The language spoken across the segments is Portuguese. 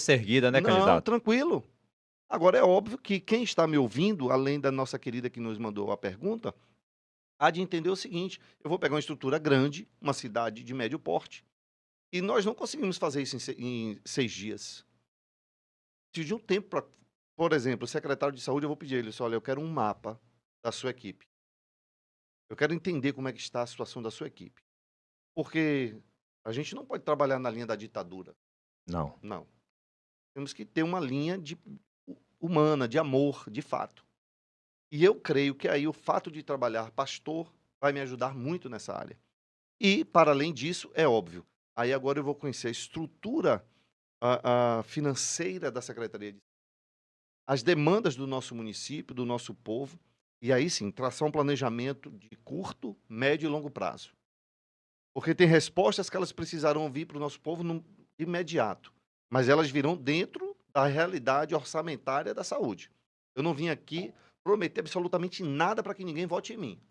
Erguida, né, Não, candidato? tranquilo. Agora é óbvio que quem está me ouvindo, além da nossa querida que nos mandou a pergunta, há de entender o seguinte: eu vou pegar uma estrutura grande, uma cidade de médio porte, e nós não conseguimos fazer isso em 6 dias. Preciso de um tempo para, por exemplo, o secretário de saúde, eu vou pedir a ele: "Olha, eu quero um mapa da sua equipe. Eu quero entender como é que está a situação da sua equipe". Porque a gente não pode trabalhar na linha da ditadura, Não. não. Temos que ter uma linha de humana, de amor, de fato. E eu creio que aí o fato de trabalhar pastor vai me ajudar muito nessa área. E, para além disso, é óbvio, aí agora eu vou conhecer a estrutura, a financeira da Secretaria de as demandas do nosso município, do nosso povo, e aí sim, traçar um planejamento de curto, médio e longo prazo. Porque tem respostas que elas precisarão vir para o nosso povo no imediato, mas elas virão dentro da realidade orçamentária da saúde. Eu não vim aqui prometer absolutamente nada para que ninguém vote em mim.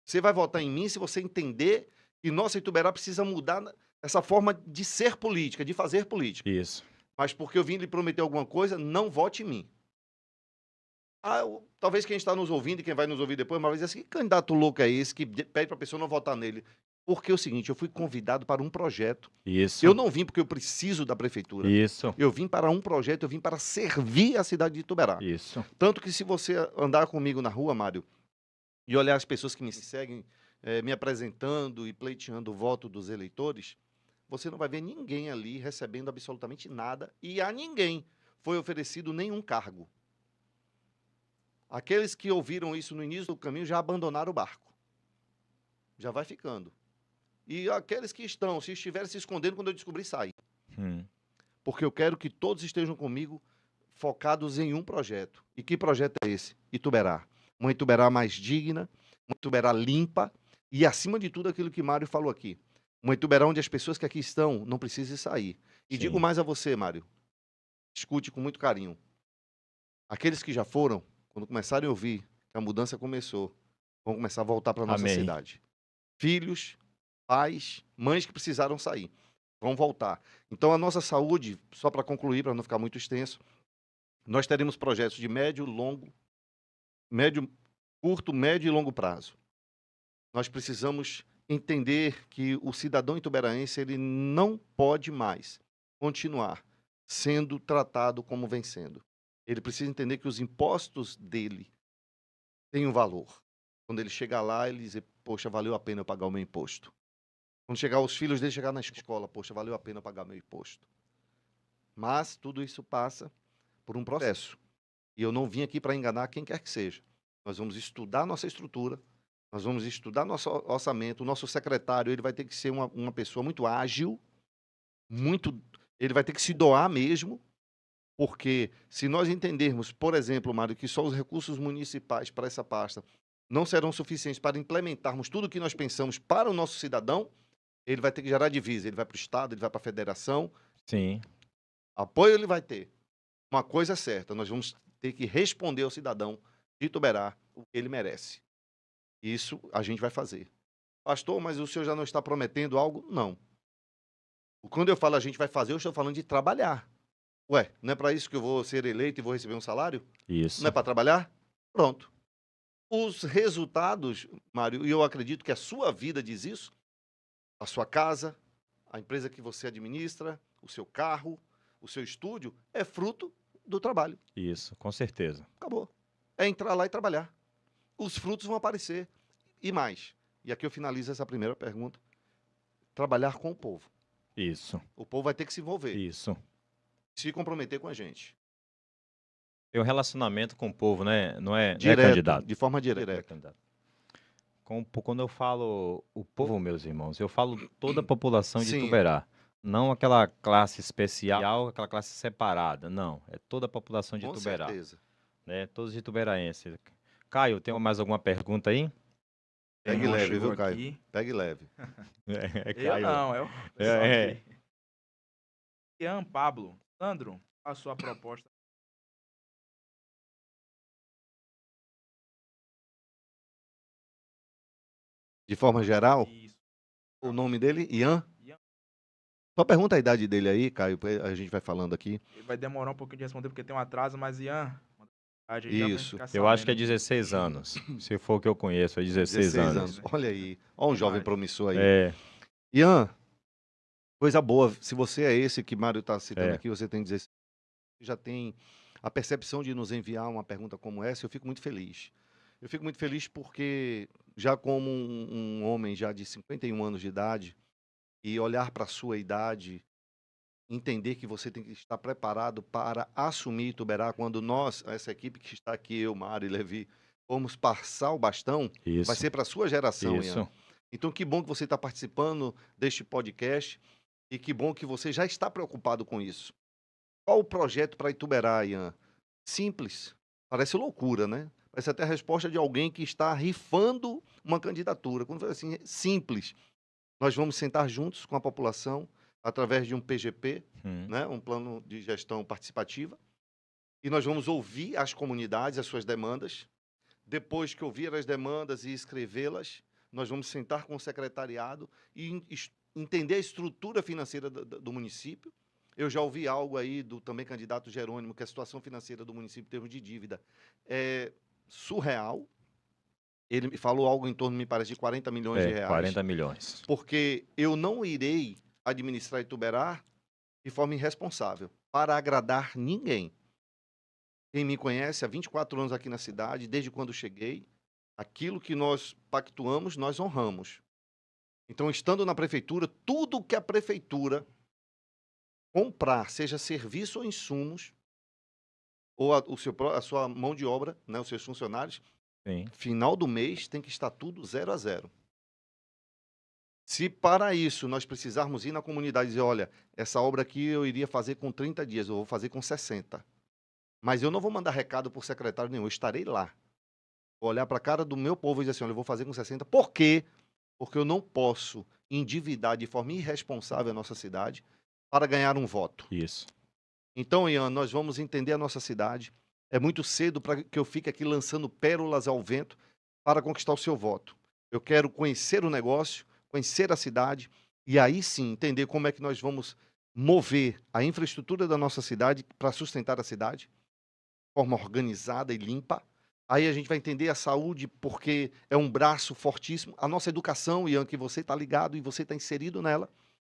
Você vai votar em mim se você entender que nossa Ituberá precisa mudar essa forma de ser política, de fazer política. Isso. Mas porque eu vim lhe prometer alguma coisa, não vote em mim. Talvez quem está nos ouvindo e quem vai nos ouvir depois, mas vai dizer assim: que candidato louco é esse que pede para a pessoa não votar nele? Porque é o seguinte, eu fui convidado para um projeto. Eu Isso. não vim porque eu preciso da prefeitura. Isso. Eu vim para um projeto, eu vim para servir a cidade de Ituberá. Isso. Tanto que se você andar comigo na rua, Mário, e olhar as pessoas que me seguem, me apresentando e pleiteando o voto dos eleitores, você não vai ver ninguém ali recebendo absolutamente nada e a ninguém foi oferecido nenhum cargo. Aqueles que ouviram isso no início do caminho já abandonaram o barco. Já vai ficando. E aqueles que estão, se estiverem se escondendo, quando eu descobrir, sai. Hum. Porque eu quero que todos estejam comigo focados em um projeto. E que projeto é esse? Ituberá. Uma Ituberá mais digna, uma Ituberá limpa e, acima de tudo, aquilo que Mário falou aqui. Uma Ituberá onde as pessoas que aqui estão não precisem sair. E digo Sim. mais a você, Mário, escute com muito carinho. Aqueles que já foram, quando começarem a ouvir que a mudança começou, vão começar a voltar para a nossa Amém. cidade. Filhos, pais, mães que precisaram sair, vão voltar. Então, a nossa saúde, só para concluir, para não ficar muito extenso, nós teremos projetos de médio, curto, médio e longo prazo. Nós precisamos entender que o cidadão ituberaense ele não pode mais continuar sendo tratado como vencendo. Ele precisa entender que os impostos dele têm um valor. Quando ele chegar lá, ele dizer, poxa, valeu a pena eu pagar o meu imposto. Quando chegar os filhos dele chegar na escola, poxa, valeu a pena eu pagar meu imposto. Mas tudo isso passa por um processo. E eu não vim aqui para enganar quem quer que seja. Nós vamos estudar nossa estrutura, nós vamos estudar nosso orçamento. O nosso secretário ele vai ter que ser uma pessoa muito ágil, muito. Ele vai ter que se doar mesmo, porque se nós entendermos, por exemplo, Mário, que só os recursos municipais para essa pasta não serão suficientes para implementarmos tudo o que nós pensamos para o nosso cidadão, ele vai ter que gerar divisa. Ele vai para o Estado, ele vai para a federação. Sim. Apoio ele vai ter. Uma coisa é certa, nós vamos ter que responder ao cidadão de Ituberá o que ele merece. Isso a gente vai fazer. Pastor, mas o senhor já não está prometendo algo? Não. Quando eu falo a gente vai fazer, eu estou falando de trabalhar. Ué, não é para isso que eu vou ser eleito e vou receber um salário? Não é Isso. para trabalhar? Pronto. Os resultados, Mário, e eu acredito que a sua vida diz isso, a sua casa, a empresa que você administra, o seu carro, o seu estúdio, é fruto do trabalho. Isso, com certeza. Acabou. É entrar lá e trabalhar. Os frutos vão aparecer. E mais. E aqui eu finalizo essa primeira pergunta. Trabalhar com o povo. Isso. O povo vai ter que se envolver, Isso. se comprometer com a gente. Tem um relacionamento com o povo, né, não é Direto, candidato? de forma Não é direta. candidato. Quando eu falo o povo, meus irmãos, eu falo toda a população de Sim, Ituberá, não aquela classe especial, aquela classe separada, não, é toda a população de com Ituberá, certeza. né, todos de ituberaenses. Caio, tem mais alguma pergunta aí? Meu Pegue irmão leve, chegou viu, Caio? aqui. Pegue leve. É Eu Caio. não, é o pessoal É, é. aqui. Ian Pablo. Sandro, a sua proposta. De forma geral, Isso. o nome dele, Ian. Ian Só pergunta a idade dele aí, Caio, a gente vai falando aqui. Ele vai demorar um pouquinho de responder porque tem um atraso, mas Ian, a gente já vai Isso, ficar Eu acho que é sabendo aqui. 16 anos. Se for o que eu conheço, é 16 16 anos. anos. Olha aí, olha um jovem Verdade. promissor aí. É, Ian, coisa boa, se você é esse que Mário está citando É. aqui, você tem 16, já tem a percepção de nos enviar uma pergunta como essa, eu fico muito feliz. Eu fico muito feliz porque, já como um homem já de 51 anos de idade, e olhar para a sua idade, entender que você tem que estar preparado para assumir Ituberá, quando nós, essa equipe que está aqui, eu, Mário e Levi, vamos passar o bastão, vai isso, ser para a sua geração, Ian. isso. Então, que bom que você está participando deste podcast e que bom que você já está preocupado com isso. Qual o projeto para Ituberá, Ian? Simples. Parece loucura, né? Parece até a resposta de alguém que está rifando uma candidatura. Quando fala assim, simples. Nós vamos sentar juntos com a população através de um PGP, Hum, né? Um plano de gestão participativa, e nós vamos ouvir as comunidades, as suas demandas. Depois que ouvir as demandas e escrevê-las, nós vamos sentar com o secretariado e entender a estrutura financeira do município. Eu já ouvi algo aí do também candidato Jerônimo, que a situação financeira do município em termos de dívida é surreal. Ele me falou algo em torno, me parece, de 40 milhões de reais. 40 milhões. Porque eu não irei administrar Ituberá de forma irresponsável, para agradar ninguém. Quem me conhece há 24 anos aqui na cidade, desde quando cheguei, aquilo que nós pactuamos, nós honramos. Então, estando na prefeitura, tudo que a prefeitura comprar, seja serviço ou insumos, ou a sua mão de obra, né, os seus funcionários, Sim. final do mês tem que estar tudo 0 a 0. Se para isso nós precisarmos ir na comunidade e dizer, olha, essa obra aqui eu iria fazer com 30 dias, eu vou fazer com 60. Mas eu não vou mandar recado por secretário nenhum, eu estarei lá. Vou olhar para a cara do meu povo e dizer assim, olha, eu vou fazer com 60. Por quê? Porque eu não posso endividar de forma irresponsável a nossa cidade para ganhar um voto. Isso. Então, Ian, nós vamos entender a nossa cidade. É muito cedo para que eu fique aqui lançando pérolas ao vento para conquistar o seu voto. Eu quero conhecer o negócio, conhecer a cidade e aí sim entender como é que nós vamos mover a infraestrutura da nossa cidade para sustentar a cidade de forma organizada e limpa. Aí a gente vai entender a saúde, porque é um braço fortíssimo. A nossa educação, Ian, que você está ligado e você está inserido nela.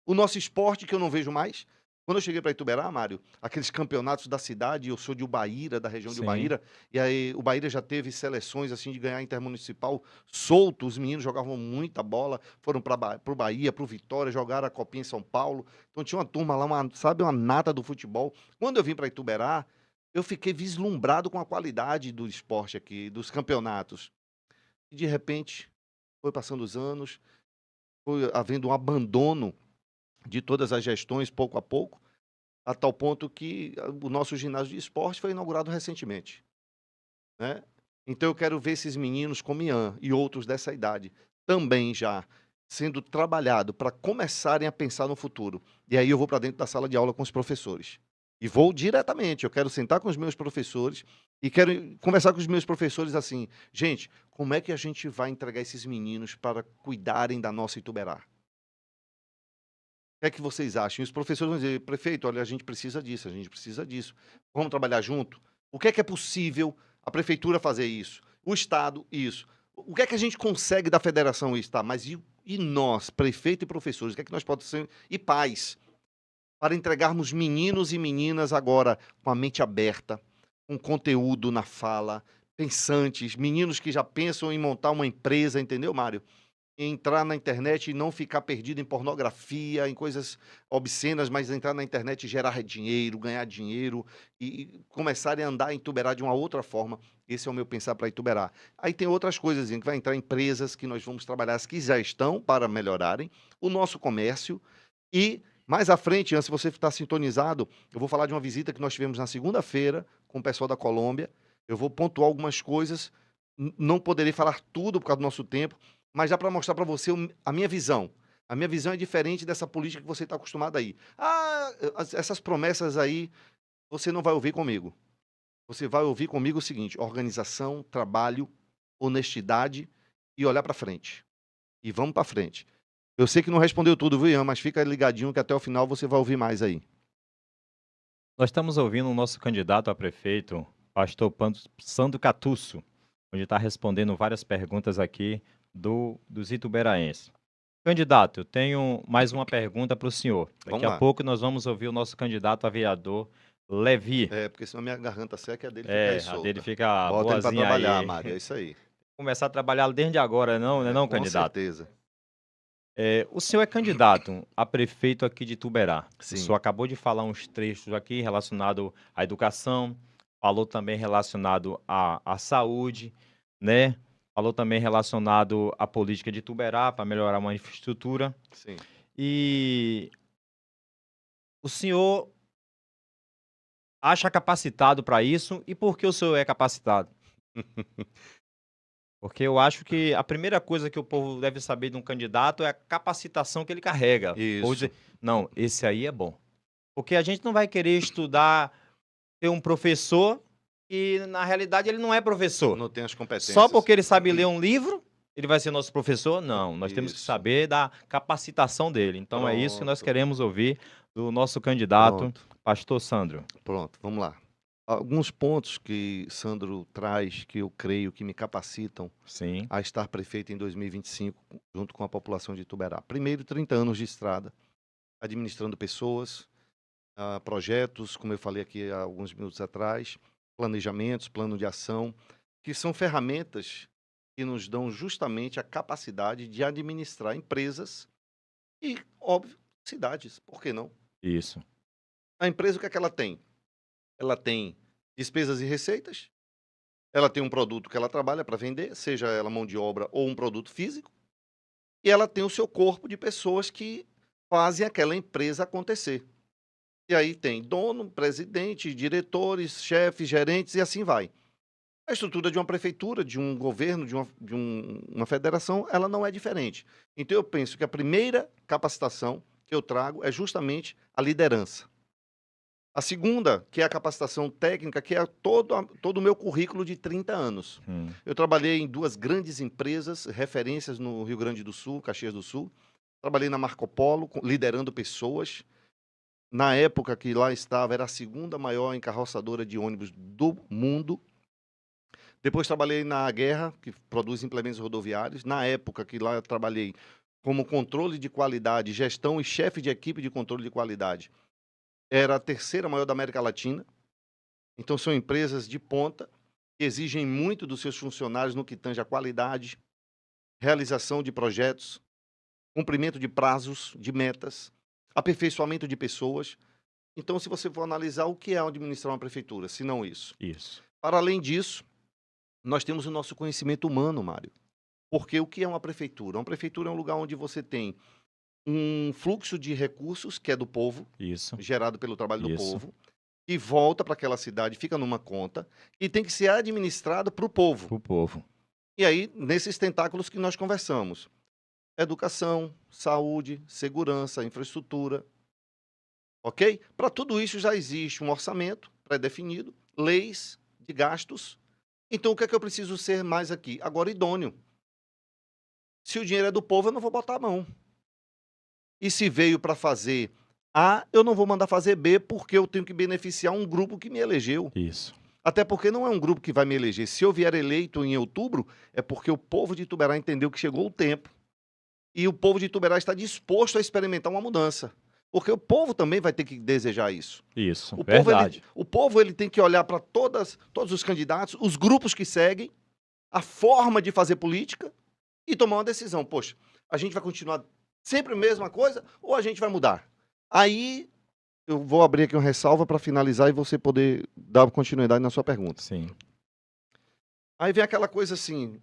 O nosso esporte, que eu não vejo mais. Quando eu cheguei para Ituberá, Mário, aqueles campeonatos da cidade, eu sou de Ubaíra, da região de Sim. Ubaíra, e aí o Ubaíra já teve seleções assim de ganhar intermunicipal solto, os meninos jogavam muita bola, foram para o Bahia, para o Vitória, jogaram a Copinha em São Paulo. Então tinha uma turma lá, uma nata do futebol. Quando eu vim para Ituberá, eu fiquei vislumbrado com a qualidade do esporte aqui, dos campeonatos. E de repente, foi passando os anos, foi havendo um abandono de todas as gestões, pouco a pouco, a tal ponto que o nosso ginásio de esporte foi inaugurado recentemente, né? Então eu quero ver esses meninos como Ian e outros dessa idade também já sendo trabalhado para começarem a pensar no futuro. E aí eu vou para dentro da sala de aula com os professores. E vou diretamente, eu quero sentar com os meus professores e quero conversar com os meus professores assim, gente, como é que a gente vai entregar esses meninos para cuidarem da nossa Ituberá? O que é que vocês acham? E os professores vão dizer, prefeito, olha, a gente precisa disso, a gente precisa disso. Vamos trabalhar junto? O que é possível a prefeitura fazer isso? O Estado, isso. O que é que a gente consegue da federação isso, tá? Mas e nós, prefeito e professores, o que é que nós podemos ser? E pais, para entregarmos meninos e meninas agora com a mente aberta, com conteúdo na fala, pensantes, meninos que já pensam em montar uma empresa, entendeu, Mário? Entrar na internet e não ficar perdido em pornografia, em coisas obscenas, mas entrar na internet e gerar dinheiro, ganhar dinheiro e começarem a andar em Ituberá de uma outra forma. Esse é o meu pensar para Ituberá. Aí tem outras coisas, que vai entrar empresas que nós vamos trabalhar, as que já estão para melhorarem, o nosso comércio e mais à frente, antes se você está sintonizado, eu vou falar de uma visita que nós tivemos na segunda-feira com o pessoal da Colômbia. Eu vou pontuar algumas coisas, não poderei falar tudo por causa do nosso tempo, mas já para mostrar para você a minha visão. A minha visão é diferente dessa política que você está acostumado aí. Ah, essas promessas aí, você não vai ouvir comigo. Você vai ouvir comigo o seguinte: organização, trabalho, honestidade e olhar para frente. E vamos para frente. Eu sei que não respondeu tudo, viu, Ian? Mas fica ligadinho que até o final você vai ouvir mais aí. Nós estamos ouvindo o nosso candidato a prefeito, pastor Sandro Catusso, onde está respondendo várias perguntas aqui dos ituberaenses. Candidato, eu tenho mais uma pergunta para o senhor. Daqui Vamos a lá. pouco nós vamos ouvir o nosso candidato a vereador, Levi. Porque senão minha garganta seca e a dele fica aí A solta. dele fica Bota ele para boazinha trabalhar, aí. Mário, é isso aí. Começar a trabalhar desde agora, não é não, Com candidato? certeza. O senhor é candidato a prefeito aqui de Ituberá. Sim. O senhor acabou de falar uns trechos aqui relacionado à educação, falou também relacionado à saúde, né? Falou também relacionado à política de Ituberá para melhorar uma infraestrutura. Sim. E o senhor acha capacitado para isso? E por que o senhor é capacitado? Porque eu acho que a primeira coisa que o povo deve saber de um candidato é a capacitação que ele carrega. Ou Isso. dizer, não, esse aí é bom. Porque a gente não vai querer estudar, ter um professor e, na realidade, ele não é professor. Não tem as competências. Só porque ele sabe ler um livro, ele vai ser nosso professor? Não, nós temos que Isso. saber da capacitação dele. Então é isso que nós Pronto. queremos ouvir do nosso candidato, Pronto. pastor Sandro. Pronto, vamos lá. Alguns pontos que Sandro traz que eu creio que me capacitam Sim, a estar prefeito em 2025, junto com a população de Ituberá. Primeiro, 30 anos de estrada, administrando pessoas, projetos, como eu falei aqui há alguns minutos atrás, planejamentos, plano de ação, que são ferramentas que nos dão justamente a capacidade de administrar empresas e, óbvio, cidades. Por que não? isso. A empresa, o que é que ela tem? Ela tem despesas e receitas, ela tem um produto que ela trabalha para vender, seja ela mão de obra ou um produto físico, e ela tem o seu corpo de pessoas que fazem aquela empresa acontecer. E aí tem dono, presidente, diretores, chefes, gerentes e assim vai. A estrutura de uma prefeitura, de um governo, de uma federação, ela não é diferente. Então eu penso que a primeira capacitação que eu trago é justamente a liderança. A segunda, que é a capacitação técnica, que é todo o meu currículo de 30 anos. Eu trabalhei em 2 grandes empresas, referências no Rio Grande do Sul, Caxias do Sul. Trabalhei na Marco Polo, liderando pessoas. Na época que lá estava, era a 2ª maior encarroçadora de ônibus do mundo. Depois trabalhei na Guerra, que produz implementos rodoviários. Na época que lá eu trabalhei como controle de qualidade, gestão e chefe de equipe de controle de qualidade. Era a 3ª maior da América Latina. Então, são empresas de ponta que exigem muito dos seus funcionários no que tange a qualidade, realização de projetos, cumprimento de prazos, de metas, aperfeiçoamento de pessoas. Então, se você for analisar o que é administrar uma prefeitura, se não isso. Isso. Para além disso, nós temos o nosso conhecimento humano, Mário. Porque o que é uma prefeitura? Uma prefeitura é um lugar onde você tem um fluxo de recursos, que é do povo, Isso. gerado pelo trabalho do Isso. povo, e volta para aquela cidade, fica numa conta, e tem que ser administrado para o povo. Pro povo. E aí, nesses tentáculos que nós conversamos, educação, saúde, segurança, infraestrutura, ok? Para tudo isso já existe um orçamento pré-definido, leis de gastos. Então, o que é que eu preciso ser mais aqui? Agora, idôneo. Se o dinheiro é do povo, eu não vou botar a mão. E se veio para fazer A, eu não vou mandar fazer B, porque eu tenho que beneficiar um grupo que me elegeu. Isso. Até porque não é um grupo que vai me eleger. Se eu vier eleito em outubro, é porque o povo de Ituberá entendeu que chegou o tempo. E o povo de Ituberá está disposto a experimentar uma mudança. Porque o povo também vai ter que desejar isso. Isso. O Verdade. povo ele tem que olhar para todos os candidatos, os grupos que seguem, a forma de fazer política e tomar uma decisão. Poxa, a gente vai continuar sempre a mesma coisa ou a gente vai mudar? Aí eu vou abrir aqui uma ressalva para finalizar e você poder dar continuidade na sua pergunta. Sim. Aí vem aquela coisa assim,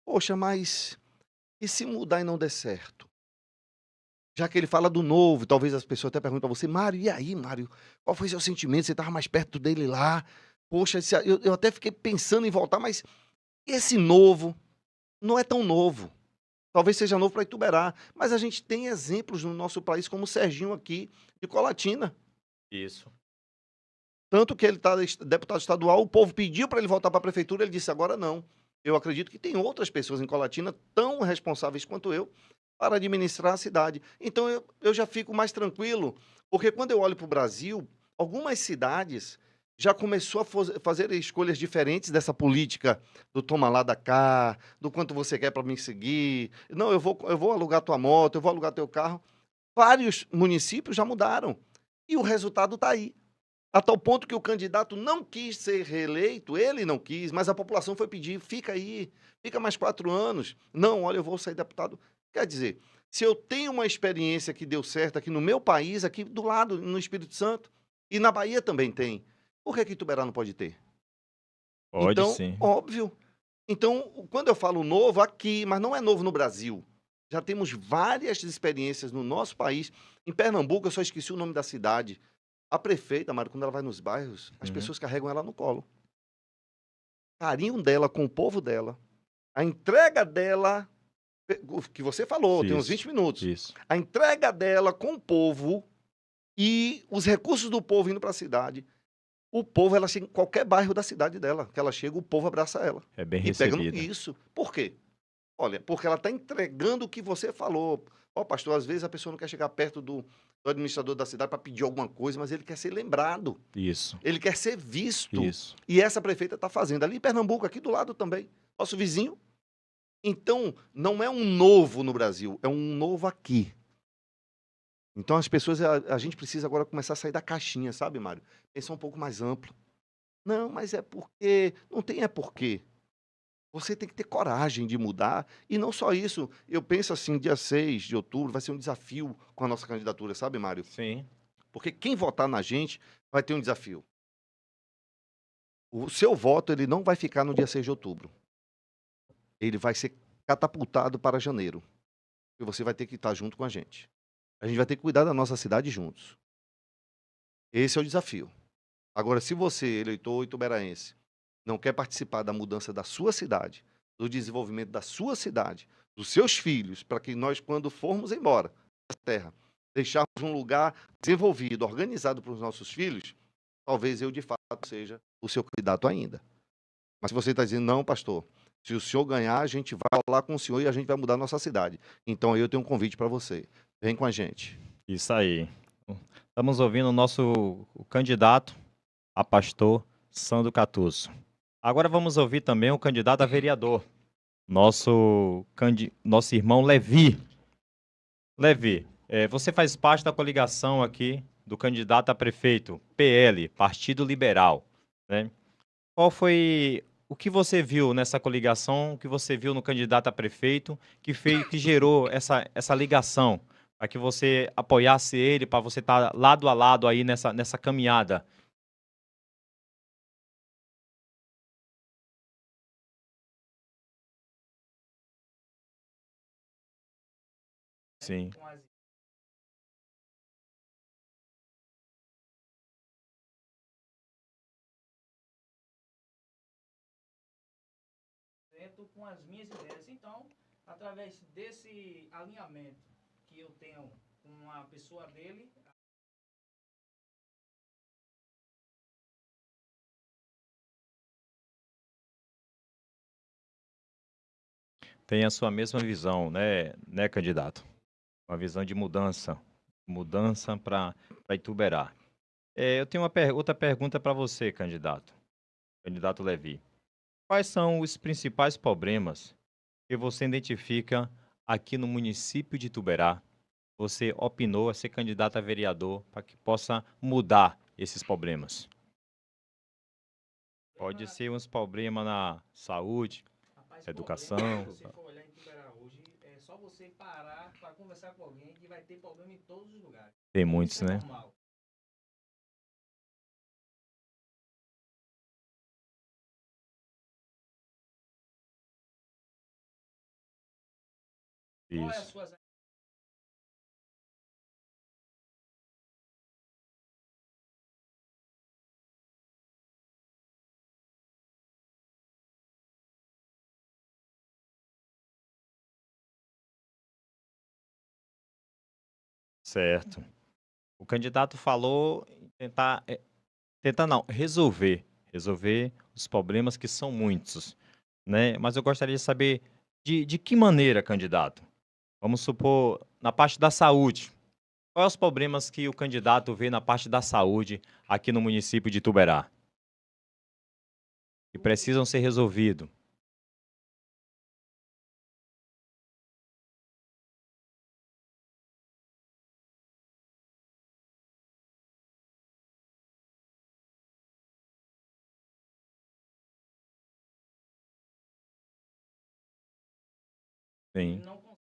poxa, mas e se mudar e não der certo? Já que ele fala do novo, talvez as pessoas até perguntam para você, Mário, e aí, Mário, qual foi seu sentimento? Você estava mais perto dele lá? Poxa, eu até fiquei pensando em voltar, mas esse novo não é tão novo. Talvez seja novo para Ituberá, mas a gente tem exemplos no nosso país, como o Serginho aqui, de Colatina. Isso. Tanto que ele está deputado estadual, o povo pediu para ele voltar para a prefeitura, ele disse, agora não. Eu acredito que tem outras pessoas em Colatina tão responsáveis quanto eu, para administrar a cidade. Então eu já fico mais tranquilo, porque quando eu olho para o Brasil, algumas cidades já começou a fazer escolhas diferentes dessa política do toma lá da cá, do quanto você quer para me seguir. Não, eu vou alugar tua moto, eu vou alugar teu carro. Vários municípios já mudaram. E o resultado está aí. A tal ponto que o candidato não quis ser reeleito, ele não quis, mas a população foi pedir, fica aí, fica mais 4 anos. Não, olha, eu vou sair deputado. Quer dizer, se eu tenho uma experiência que deu certo aqui no meu país, aqui do lado, no Espírito Santo, e na Bahia também tem, por que que Ituberá não pode ter? Pode Então, sim. óbvio. Então, quando eu falo novo aqui, mas não é novo no Brasil. Já temos várias experiências no nosso país. Em Pernambuco, eu só esqueci o nome da cidade. A prefeita, Mário, quando ela vai nos bairros, as Uhum. pessoas carregam ela no colo. Carinho dela com o povo dela. A entrega dela, o que você falou, tem uns Isso, 20 minutos. isso. A entrega dela com o povo e os recursos do povo indo para a cidade. O povo, ela chega em qualquer bairro da cidade dela, que ela chega, o povo abraça ela. É bem E pega recebida. isso. Por quê? Olha, porque ela está entregando o que você falou. Ó, pastor, às vezes a pessoa não quer chegar perto do administrador da cidade para pedir alguma coisa, mas ele quer ser lembrado. Isso, Ele quer ser visto. isso. E essa prefeita está fazendo. Ali em Pernambuco, aqui do lado também. Nosso vizinho. Então, não é um novo no Brasil, é um novo aqui. Então, as pessoas, a gente precisa agora começar a sair da caixinha, sabe, Mário? Pensar um pouco mais amplo. Não, mas é porque. Não tem é porque. Você tem que ter coragem de mudar. E não só isso. Eu penso assim, dia 6 de outubro vai ser um desafio com a nossa candidatura, sabe, Mário? Sim. Porque quem votar na gente vai ter um desafio. O seu voto, ele não vai ficar no dia 6 de outubro. Ele vai ser catapultado para janeiro. E você vai ter que estar junto com a gente. A gente vai ter que cuidar da nossa cidade juntos. Esse é o desafio. Agora, se você, eleitor ituberaense, não quer participar da mudança da sua cidade, do desenvolvimento da sua cidade, dos seus filhos, para que nós, quando formos embora da terra, deixarmos um lugar desenvolvido, organizado para os nossos filhos, talvez eu, de fato, seja o seu candidato ainda. Mas se você está dizendo, não, pastor, se o senhor ganhar, a gente vai lá com o senhor e a gente vai mudar a nossa cidade. Então, aí eu tenho um convite para você. Vem com a gente. Isso aí. Estamos ouvindo o candidato a pastor Sandro Catusso. Agora vamos ouvir também o candidato a vereador, nosso irmão Levi. Levi, você faz parte da coligação aqui do candidato a prefeito, PL, Partido Liberal, né? Qual foi o que você viu nessa coligação, o que você viu no candidato a prefeito, que gerou essa ligação, para que você apoiasse ele, para você estar lado a lado aí nessa caminhada? Sim, Com as com as minhas ideias. Então, através desse alinhamento que eu tenho com a pessoa dele, tem a sua mesma visão, né, candidato? Uma visão de mudança para Ituberá. Eu tenho outra pergunta para você, candidato Levi. Quais são os principais problemas que você identifica aqui no município de Ituberá? Você opinou a ser candidato a vereador para que possa mudar esses problemas. Pode ser uns problemas na saúde, rapaz, educação. problema, se você for olhar em Tubarão hoje, é só você parar para conversar com alguém que vai ter problema em todos os lugares. Tem muitos, Isso é né? normal. Qual é a Isso. sua Certo. O candidato falou em tentar não, resolver os problemas que são muitos, né? Mas eu gostaria de saber de que maneira, candidato? Vamos supor, na parte da saúde. Quais os problemas que o candidato vê na parte da saúde aqui no município de Ituberá, que precisam ser resolvidos? Ele Sim. não consegue.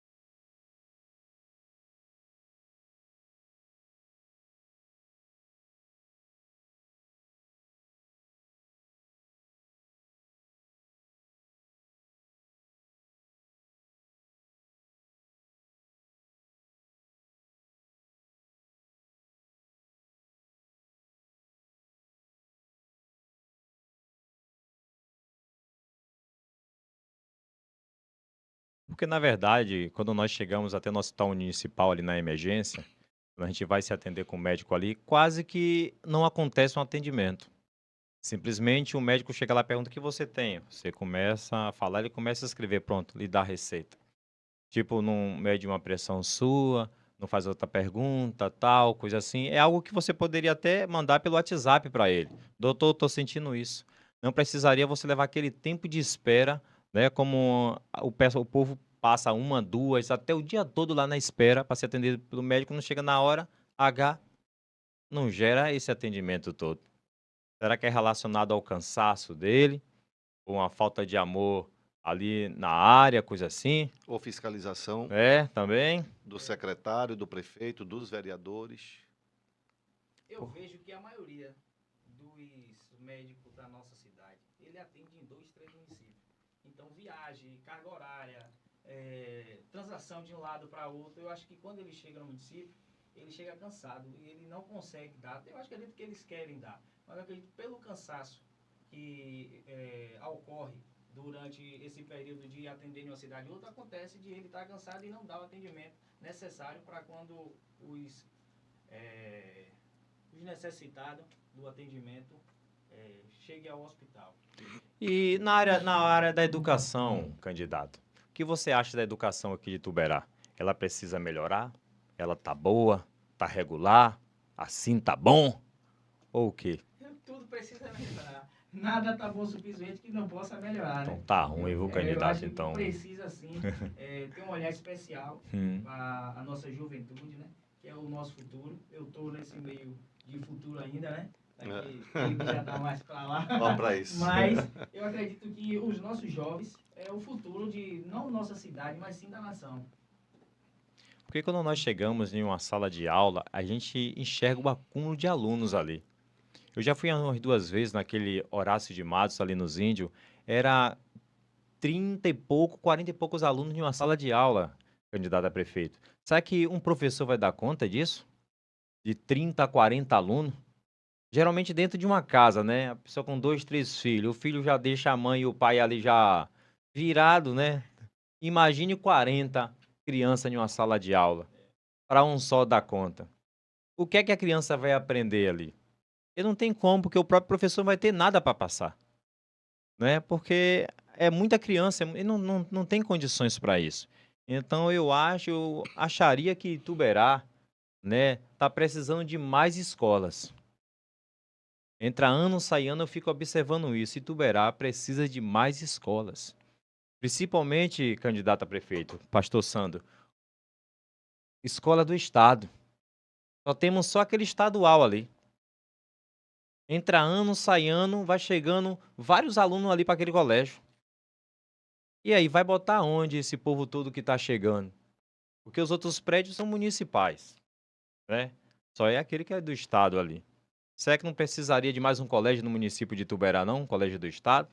Porque, na verdade, quando nós chegamos até no hospital municipal ali na emergência, quando a gente vai se atender com o médico ali, quase que não acontece um atendimento. Simplesmente o médico chega lá e pergunta o que você tem. Você começa a falar, ele começa a escrever, pronto, lhe dá a receita. Tipo, não mede uma pressão sua, não faz outra pergunta, tal, coisa assim. É algo que você poderia até mandar pelo WhatsApp para ele. Doutor, estou sentindo isso. Não precisaria você levar aquele tempo de espera, né? Como o povo passa uma, duas, até o dia todo lá na espera para ser atendido pelo médico, não chega na hora H, não gera esse atendimento todo. Será que é relacionado ao cansaço dele? Ou uma falta de amor ali na área, coisa assim? Ou fiscalização É, também. do secretário, do prefeito, dos vereadores. Eu vejo que a maioria dos médicos da nossa cidade, ele atende em 2, 3 municípios. Então, viagem, carga horária, transação de um lado para outro, eu acho que quando ele chega no município, ele chega cansado e ele não consegue dar. Eu acho que acredito que eles querem dar, mas eu acredito que pelo cansaço que ocorre durante esse período de atender em uma cidade ou outra, acontece de ele estar cansado e não dar o atendimento necessário para quando eh, os necessitados do atendimento chegue ao hospital. E na área da educação, candidato, o que você acha da educação aqui de Ituberá? Ela precisa melhorar? Ela tá boa? Tá regular? Assim tá bom? Ou o quê? Tudo precisa melhorar. Nada está bom o suficiente que não possa melhorar, Então né? tá ruim, viu, Eu candidato? acho que Então. precisa, sim, ter um olhar especial Hum. para a nossa juventude, né? Que é o nosso futuro. Eu estou nesse meio de futuro ainda, né? Daqui, ele já está mais para lá. Ó, para isso. Mas eu acredito que os nossos jovens é o futuro de, não nossa cidade, mas sim da nação. Porque quando nós chegamos em uma sala de aula, a gente enxerga o acúmulo de alunos ali. Eu já fui umas 2 vezes naquele Horácio de Matos ali nos Índios, era 30 e pouco, 40 e poucos alunos em uma sala de aula, candidato a prefeito. Será que um professor vai dar conta disso? De 30 a 40 alunos? Geralmente dentro de uma casa, né? A pessoa com 2, 3 filhos. O filho já deixa a mãe e o pai ali já virado, né? Imagine 40 crianças em uma sala de aula, para um só dar conta. O que é que a criança vai aprender ali? Ele não tem como, porque o próprio professor não vai ter nada para passar, né? Porque é muita criança, e não tem condições para isso. Então eu acharia que Ituberá, né, tá precisando de mais escolas. Entra ano, sai ano, eu fico observando isso. Ituberá precisa de mais escolas. Principalmente, candidato a prefeito, pastor Sandro, escola do estado. Só temos só aquele estadual ali. Entra ano, sai ano, vai chegando vários alunos ali para aquele colégio. E aí, vai botar onde esse povo todo que está chegando? Porque os outros prédios são municipais, né? Só é aquele que é do estado ali. Será que não precisaria de mais um colégio no município de Ituberá, não? Um colégio do estado?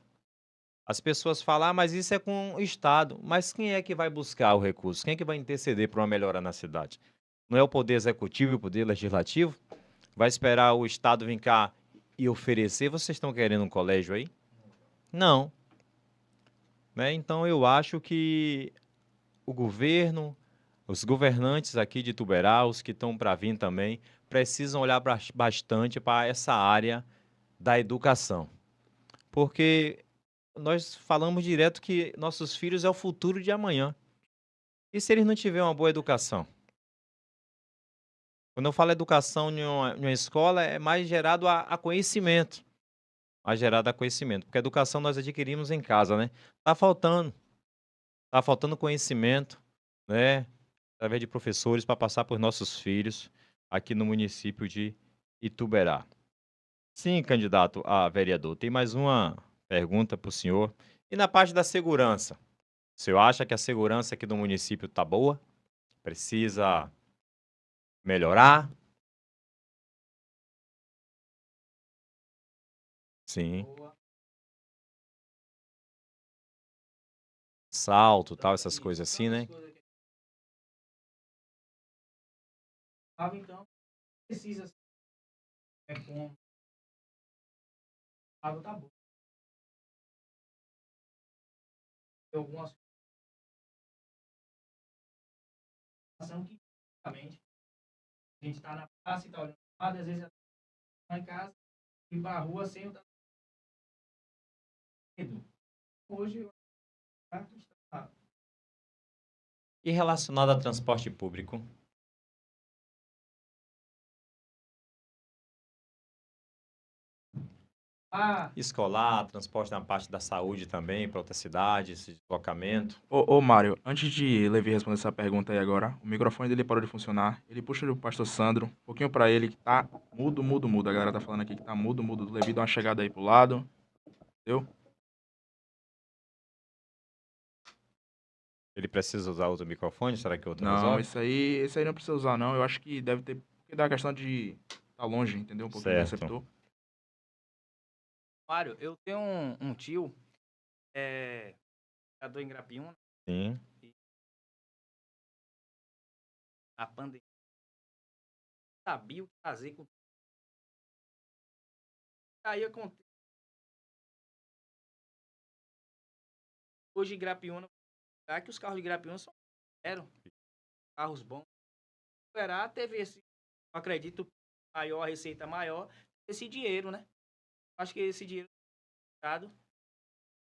As pessoas falam, mas isso é com o estado. Mas quem é que vai buscar o recurso? Quem é que vai interceder para uma melhora na cidade? Não é o poder executivo e o poder legislativo? Vai esperar o estado vir cá e oferecer? Vocês estão querendo um colégio aí? Não. Né? Então eu acho que o governo, os governantes aqui de Ituberá, os que estão para vir também, precisam olhar bastante para essa área da educação. Porque nós falamos direto que nossos filhos é o futuro de amanhã. E se eles não tiverem uma boa educação? Quando eu falo educação em uma escola, é mais gerado a conhecimento. Mais gerado a conhecimento. Porque a educação nós adquirimos em casa, né? Tá faltando. Tá faltando conhecimento, né? Através de professores para passar para os nossos filhos aqui no município de Ituberá. Sim, candidato a vereador. Tem mais uma pergunta para o senhor. E na parte da segurança? O senhor acha que a segurança aqui do município está boa? Precisa melhorar? Sim. Boa. Salto, tal, essas Isso, coisas assim, tantas né? coisas que falava, então, precisa ser como água tá boa. Tem algumas situações que, realmente, a gente tá na praça e tá olhando para lado, às vezes tá em casa e para a rua sem o medo. Hoje, eu acho que está. E relacionado a transporte público? Ah, Escolar, transporte na parte da saúde também, para outras cidades, deslocamento. Ô, Mário, antes de Levi responder essa pergunta aí agora, o microfone dele parou de funcionar. Ele puxa o pastor Sandro, um pouquinho pra ele, que tá mudo, mudo, mudo. A galera tá falando aqui que tá mudo, mudo. Do Levi, dá uma chegada aí pro lado. Entendeu? Ele precisa usar outro microfone? Será que outro Não, resolve? esse aí não precisa usar, não. Eu acho que deve ter. Porque dá a questão de tá longe, entendeu? Um pouquinho do Certo. receptor. Mário, eu tenho um tio, criador em Grapiúna, Sim. a pandemia, sabia o que fazer com. Aí acontece. Hoje, Grapiúna, é que os carros de Grapiúna são zero, carros bons. Esperar teve esse, eu acredito, maior, a receita maior, esse dinheiro, né? Acho que esse dinheiro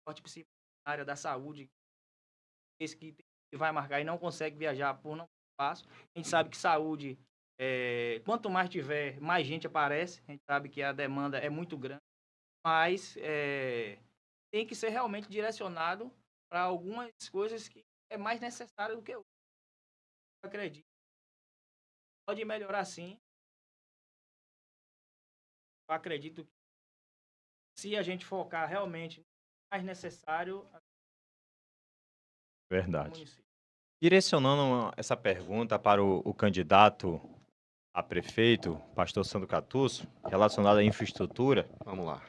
forte principal na área da saúde, esse que vai marcar e não consegue viajar por não ter espaço. A gente sabe que saúde, quanto mais tiver, mais gente aparece. A gente sabe que a demanda é muito grande, mas tem que ser realmente direcionado para algumas coisas que é mais necessário do que outras. Eu acredito. Pode melhorar sim. Eu acredito que se a gente focar realmente no mais necessário no Verdade. município. Direcionando essa pergunta para o candidato a prefeito, pastor Sandro Catusso, relacionado à infraestrutura. Vamos lá.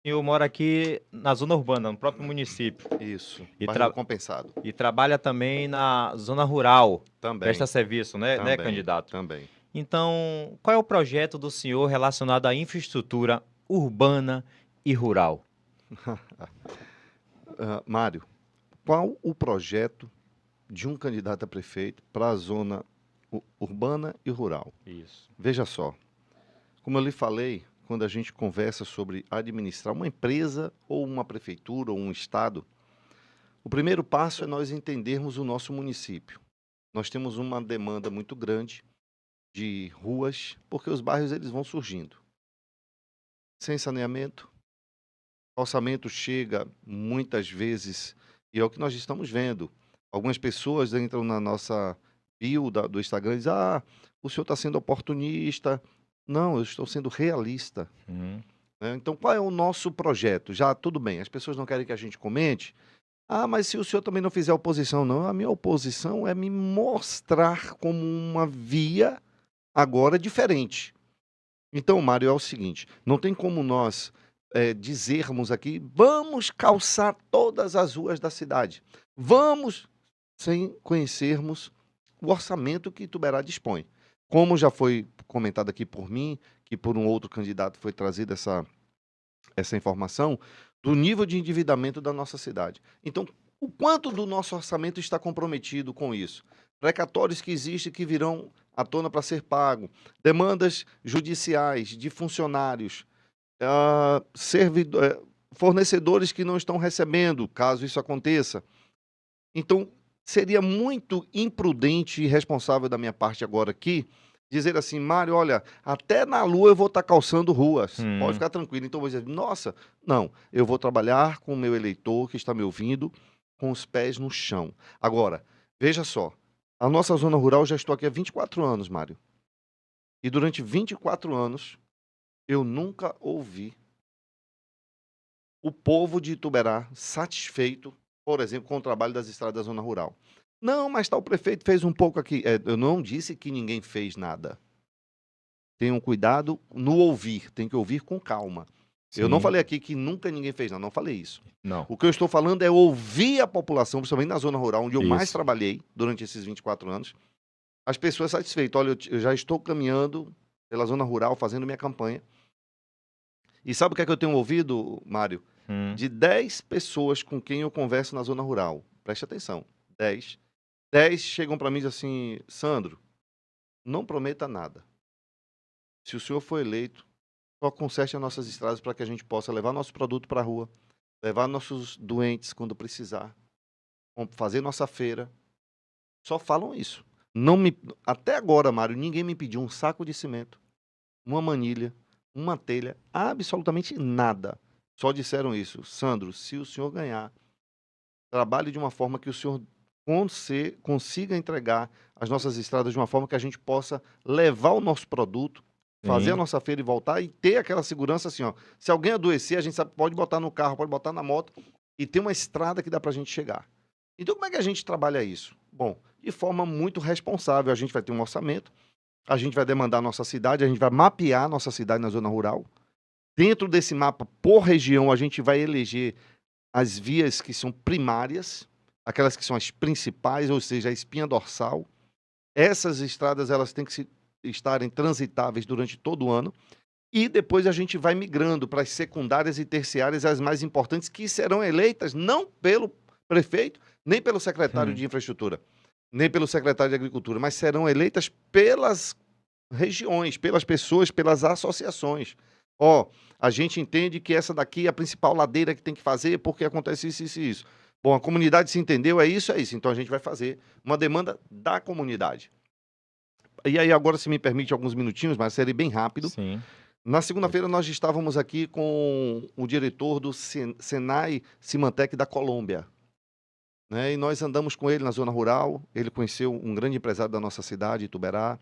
Eu moro aqui na zona urbana, no próprio município. Isso. E Bairro do Compensado. E trabalha também na zona rural. Também. Presta serviço, né, Também. candidato? Também. Então, qual é o projeto do senhor relacionado à infraestrutura urbana e rural? Mário, qual o projeto de um candidato a prefeito para a zona urbana e rural? Isso. Veja só, como eu lhe falei, quando a gente conversa sobre administrar uma empresa ou uma prefeitura ou um estado, o primeiro passo é nós entendermos o nosso município. Nós temos uma demanda muito grande de ruas, porque os bairros eles vão surgindo. Sem saneamento, o orçamento chega muitas vezes, e é o que nós estamos vendo. Algumas pessoas entram na nossa bio do Instagram e dizem, o senhor está sendo oportunista. Não, eu estou sendo realista. Uhum. Então, qual é o nosso projeto? Já tudo bem, as pessoas não querem que a gente comente. Mas se o senhor também não fizer oposição, não. A minha oposição é me mostrar como uma via agora diferente. Então, Mário, é o seguinte, não tem como nós dizermos aqui, vamos calçar todas as ruas da cidade. Vamos, sem conhecermos o orçamento que Ituberá dispõe. Como já foi comentado aqui por mim, que por um outro candidato foi trazida essa informação, do nível de endividamento da nossa cidade. Então, o quanto do nosso orçamento está comprometido com isso? Precatórios que existem que virão à tona para ser pago, demandas judiciais de funcionários, fornecedores que não estão recebendo, caso isso aconteça. Então, seria muito imprudente e irresponsável da minha parte agora aqui, dizer assim, Mário, olha, até na lua eu vou estar calçando ruas, pode ficar tranquilo. Então eu vou dizer, nossa, não, eu vou trabalhar com o meu eleitor que está me ouvindo com os pés no chão. Agora, veja só, a nossa zona rural, eu já estou aqui há 24 anos, Mário. E durante 24 anos, eu nunca ouvi o povo de Ituberá satisfeito, por exemplo, com o trabalho das estradas da zona rural. Não, mas tal prefeito fez um pouco aqui. Eu não disse que ninguém fez nada. Tenham cuidado no ouvir, tem que ouvir com calma. Eu não Sim. falei aqui que nunca ninguém fez nada, não falei isso. Não. O que eu estou falando é ouvir a população, principalmente na zona rural, onde eu mais Isso. trabalhei durante esses 24 anos, as pessoas satisfeitas. Olha, eu já estou caminhando pela zona rural, fazendo minha campanha. E sabe o que é que eu tenho ouvido, Mário? De 10 pessoas com quem eu converso na zona rural, preste atenção, 10 chegam para mim e dizem assim, Sandro, não prometa nada. Se o senhor for eleito, só conserte as nossas estradas para que a gente possa levar nosso produto para a rua, levar nossos doentes quando precisar, fazer nossa feira. Só falam isso. Não me, até agora, Mário, ninguém me pediu um saco de cimento, uma manilha, uma telha, absolutamente nada. Só disseram isso. Sandro, se o senhor ganhar, trabalhe de uma forma que o senhor consiga entregar as nossas estradas de uma forma que a gente possa levar o nosso produto, fazer a Sim. nossa feira e voltar e ter aquela segurança assim, ó. Se alguém adoecer, a gente sabe, pode botar no carro, pode botar na moto e ter uma estrada que dá para a gente chegar. Então, como é que a gente trabalha isso? Bom, de forma muito responsável. A gente vai ter um orçamento, a gente vai demandar a nossa cidade, a gente vai mapear a nossa cidade na zona rural. Dentro desse mapa, por região, a gente vai eleger as vias que são primárias, aquelas que são as principais, ou seja, a espinha dorsal. Essas estradas elas têm que estarem transitáveis durante todo o ano. E depois a gente vai migrando para as secundárias e terciárias, as mais importantes, que serão eleitas não pelo prefeito, nem pelo secretário de infraestrutura, nem pelo secretário de agricultura, mas serão eleitas pelas regiões, pelas pessoas, pelas associações. Ó, a gente entende que essa daqui é a principal ladeira que tem que fazer porque acontece isso, isso e isso. Bom, a comunidade se entendeu, é isso, então a gente vai fazer uma demanda da comunidade. E aí agora, se me permite alguns minutinhos, mas serei bem rápido. Sim. Na segunda-feira nós estávamos aqui com o diretor do Senai Cimantec da Colômbia, né? E nós andamos com ele na zona rural, ele conheceu um grande empresário da nossa cidade, Ituberá,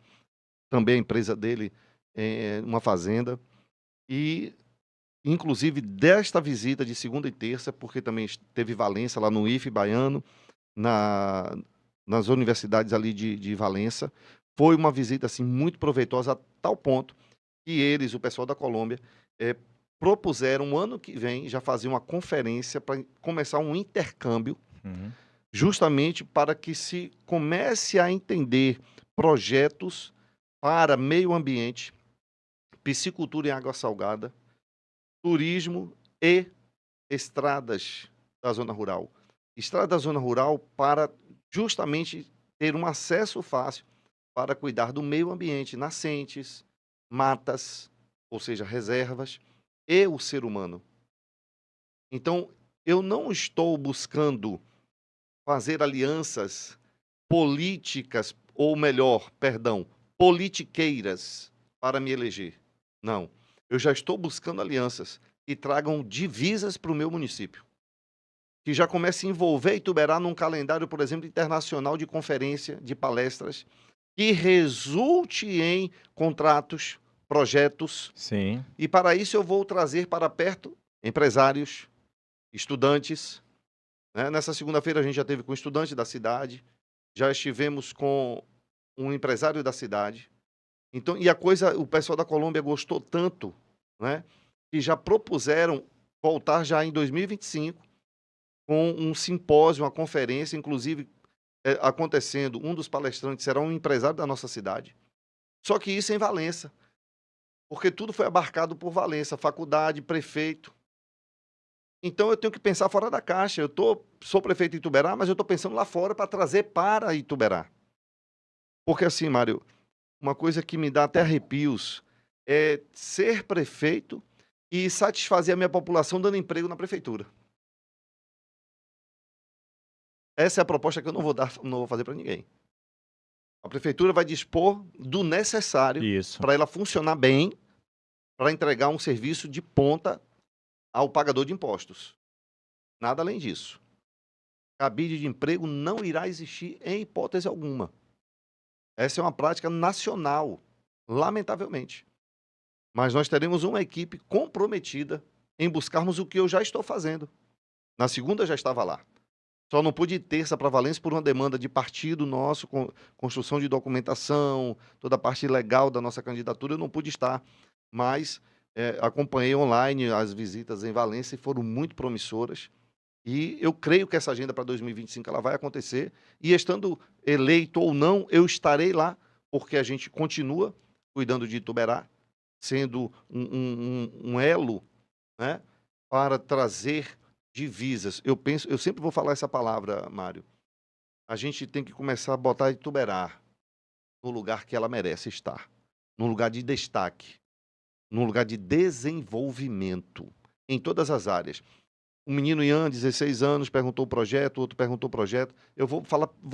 também a empresa dele é uma fazenda. E, inclusive, desta visita de segunda e terça, porque também teve Valença lá no IFE Baiano, nas universidades ali de Valença, foi uma visita assim, muito proveitosa, a tal ponto que eles, o pessoal da Colômbia, propuseram, ano que vem, já fazer uma conferência para começar um intercâmbio, justamente para que se comece a entender projetos para meio ambiente, piscicultura em água salgada, turismo e estradas da zona rural. Estrada da zona rural para justamente ter um acesso fácil para cuidar do meio ambiente, nascentes, matas, ou seja, reservas, e o ser humano. Então, eu não estou buscando fazer alianças políticas, ou melhor, perdão, politiqueiras para me eleger. Não. Eu já estou buscando alianças que tragam divisas para o meu município. Que já comece a envolver Ituberá num calendário, por exemplo, internacional de conferência, de palestras, que resulte em contratos, projetos. Sim. E para isso eu vou trazer para perto empresários, estudantes. Né? Nessa segunda-feira a gente já teve com estudante da cidade, já estivemos com um empresário da cidade. Então, e a coisa, o pessoal da Colômbia gostou tanto, né, que já propuseram voltar já em 2025 com um simpósio, uma conferência, inclusive acontecendo, um dos palestrantes será um empresário da nossa cidade. Só que isso em Valença, porque tudo foi abarcado por Valença, faculdade, prefeito. Então eu tenho que pensar fora da caixa. Sou prefeito de Ituberá, mas eu estou pensando lá fora para trazer para Ituberá. Porque assim, Mário, uma coisa que me dá até arrepios é ser prefeito e satisfazer a minha população dando emprego na prefeitura. Essa é a proposta que eu não vou fazer para ninguém. A prefeitura vai dispor do necessário Isso. para ela funcionar bem, para entregar um serviço de ponta ao pagador de impostos. Nada além disso. Cabide de emprego não irá existir em hipótese alguma. Essa é uma prática nacional, lamentavelmente. Mas nós teremos uma equipe comprometida em buscarmos o que eu já estou fazendo. Na segunda eu já estava lá. Só não pude ir terça para Valença por uma demanda de partido nosso, com construção de documentação, toda a parte legal da nossa candidatura, eu não pude estar. Mas acompanhei online as visitas em Valença e foram muito promissoras. E eu creio que essa agenda para 2025 ela vai acontecer. E estando eleito ou não, eu estarei lá, porque a gente continua cuidando de Ituberá, sendo um elo, né, para trazer divisas. Eu sempre vou falar essa palavra, Mário. A gente tem que começar a botar Ituberá no lugar que ela merece estar, num lugar de destaque, num lugar de desenvolvimento, em todas as áreas. Um menino Ian, 16 anos, perguntou o projeto, outro perguntou o projeto. Eu vou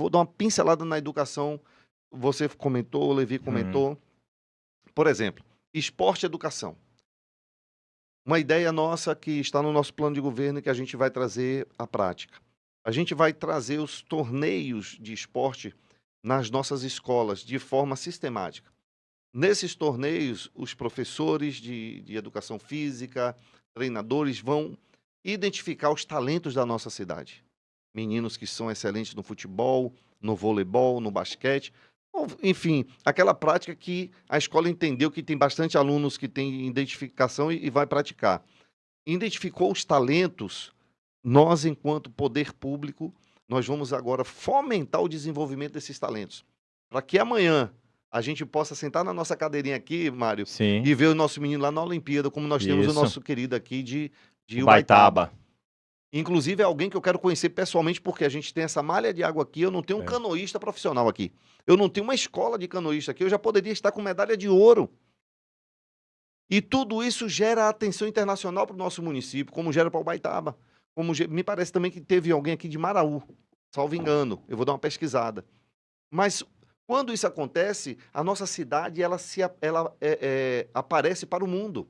dar uma pincelada na educação. Você comentou, o Levi comentou. Por exemplo, esporte e educação. Uma ideia nossa que está no nosso plano de governo e que a gente vai trazer à prática. A gente vai trazer os torneios de esporte nas nossas escolas de forma sistemática. Nesses torneios, os professores de educação física, treinadores vão identificar os talentos da nossa cidade. Meninos que são excelentes no futebol, no voleibol, no basquete, enfim, aquela prática que a escola entendeu que tem bastante alunos que têm identificação e vai praticar. Identificou os talentos, nós, enquanto poder público, nós vamos agora fomentar o desenvolvimento desses talentos. Para que amanhã a gente possa sentar na nossa cadeirinha aqui, Mário, Sim. e ver o nosso menino lá na Olimpíada, como nós temos o Isso. nosso querido aqui de Ubaitaba. Ubaitaba. Inclusive é alguém que eu quero conhecer pessoalmente, porque a gente tem essa malha de água aqui, eu não tenho um canoísta profissional aqui. Eu não tenho uma escola de canoísta aqui, eu já poderia estar com medalha de ouro. E tudo isso gera atenção internacional para o nosso município, como gera para o Ubaitaba. Me parece também que teve alguém aqui de Maraú, salvo engano. Eu vou dar uma pesquisada. Mas quando isso acontece, a nossa cidade ela aparece para o mundo.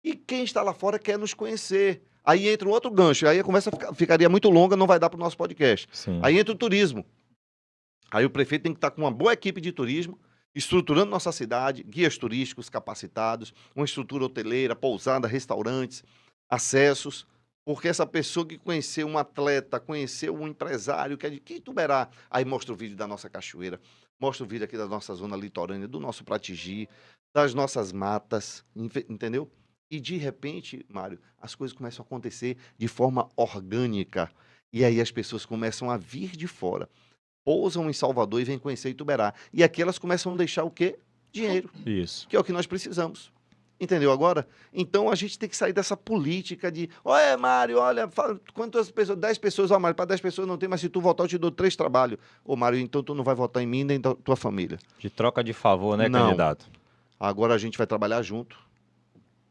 E quem está lá fora quer nos conhecer. Aí entra um outro gancho. Aí a conversa ficaria muito longa, não vai dar para o nosso podcast. Sim. Aí entra o turismo. Aí o prefeito tem que estar com uma boa equipe de turismo, estruturando nossa cidade, guias turísticos capacitados, uma estrutura hoteleira, pousada, restaurantes, acessos. Porque essa pessoa que conheceu um atleta, conheceu um empresário que é de Ituberá, aí mostra o vídeo da nossa cachoeira, mostra o vídeo aqui da nossa zona litorânea, do nosso Pratigi, das nossas matas, entendeu? E de repente, Mário, as coisas começam a acontecer de forma orgânica. E aí as pessoas começam a vir de fora, pousam em Salvador e vêm conhecer Ituberá. E aqui elas começam a deixar o quê? Dinheiro. Isso. Que é o que nós precisamos. Entendeu agora? Então a gente tem que sair dessa política de olha, Mário, olha, quantas pessoas? 10 pessoas, ó, Mário, para 10 pessoas não tem, mas se tu votar, eu te dou 3 trabalhos. Ô, Mário, então tu não vai votar em mim nem da tua família. De troca de favor, né, Não. candidato? Agora a gente vai trabalhar junto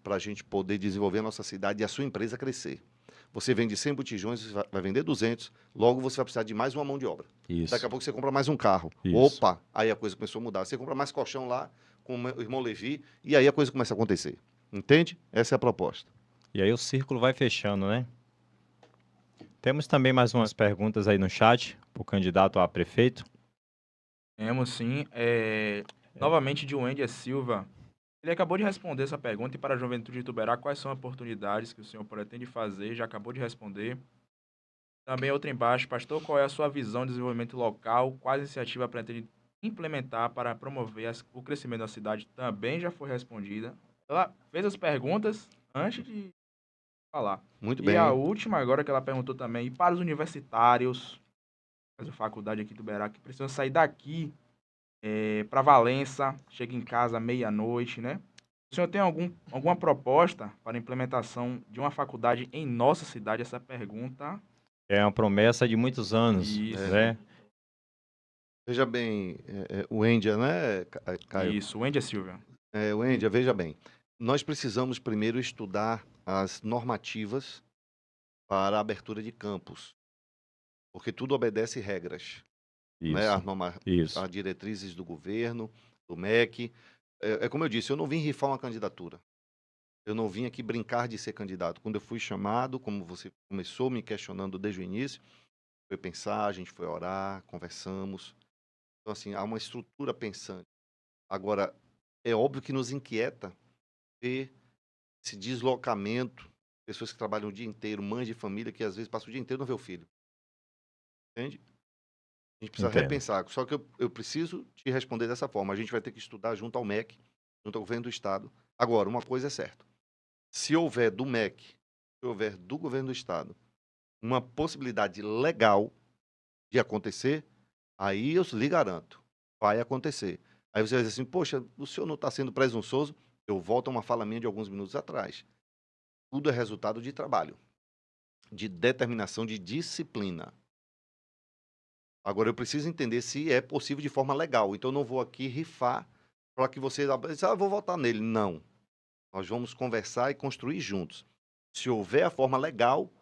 para a gente poder desenvolver a nossa cidade e a sua empresa crescer. Você vende 100 botijões, vai vender 200, logo você vai precisar de mais uma mão de obra. Isso. Daqui a pouco você compra mais um carro. Isso. Opa, aí a coisa começou a mudar. Você compra mais colchão lá com o irmão Levi e aí a coisa começa a acontecer. Entende? Essa é a proposta. E aí o círculo vai fechando, né? Temos também mais umas perguntas aí no chat para o candidato a prefeito. Temos sim. Novamente de Wendy Silva. Ele acabou de responder essa pergunta. E para a juventude de Ituberá, quais são as oportunidades que o senhor pretende fazer? Já acabou de responder. Também outra embaixo. Pastor, qual é a sua visão de desenvolvimento local? Quais iniciativas pretende implementar para promover o crescimento da cidade? Também já foi respondida. Ela fez as perguntas antes de falar. Muito E bem. a última agora que ela perguntou também. E para os universitários, faz faculdade aqui em Ituberá, que precisam sair daqui para Valença, chega em casa meia-noite, né? O senhor tem alguma proposta para a implementação de uma faculdade em nossa cidade? Essa pergunta. É uma promessa de muitos anos, Isso. né? Veja bem, o Endia, né, Caio? Isso, Wendy Silva. O Endia, veja bem. Nós precisamos primeiro estudar as normativas para a abertura de campus. porque tudo obedece regras, né? Isso, isso. As diretrizes do governo, do MEC. É como eu disse, eu não vim rifar uma candidatura. Eu não vim aqui brincar de ser candidato. Quando eu fui chamado, como você começou me questionando desde o início, foi pensar, a gente foi orar, conversamos. Então, assim, há uma estrutura pensante. Agora, é óbvio que nos inquieta ver esse deslocamento, pessoas que trabalham o dia inteiro, mães de família que às vezes passam o dia inteiro e não vê o filho. Entende? A gente precisa Entendo. repensar. Só que eu preciso te responder dessa forma. A gente vai ter que estudar junto ao MEC, junto ao governo do Estado. Agora, uma coisa é certa. Se houver do MEC, se houver do governo do Estado, uma possibilidade legal de acontecer, aí eu lhe garanto, vai acontecer. Aí você vai dizer assim, poxa, o senhor não está sendo presunçoso? Eu volto a uma fala minha de alguns minutos atrás. Tudo é resultado de trabalho, de determinação, de disciplina. Agora, eu preciso entender se é possível de forma legal. Então, eu não vou aqui rifar para que você... eu vou votar nele. Não. Nós vamos conversar e construir juntos. Se houver a forma legal,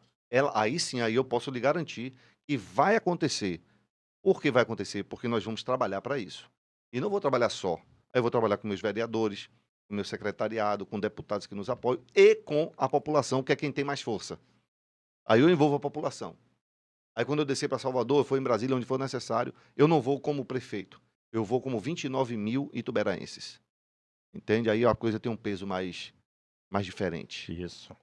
aí sim, aí eu posso lhe garantir que vai acontecer. Por que vai acontecer? Porque nós vamos trabalhar para isso. E não vou trabalhar só. Aí eu vou trabalhar com meus vereadores, com meu secretariado, com deputados que nos apoiam e com a população, que é quem tem mais força. Aí eu envolvo a população. Aí quando eu descer para Salvador, eu for em Brasília, onde for necessário, eu não vou como prefeito. Eu vou como 29 mil ituberaenses. Entende? Aí a coisa tem um peso mais diferente. Isso.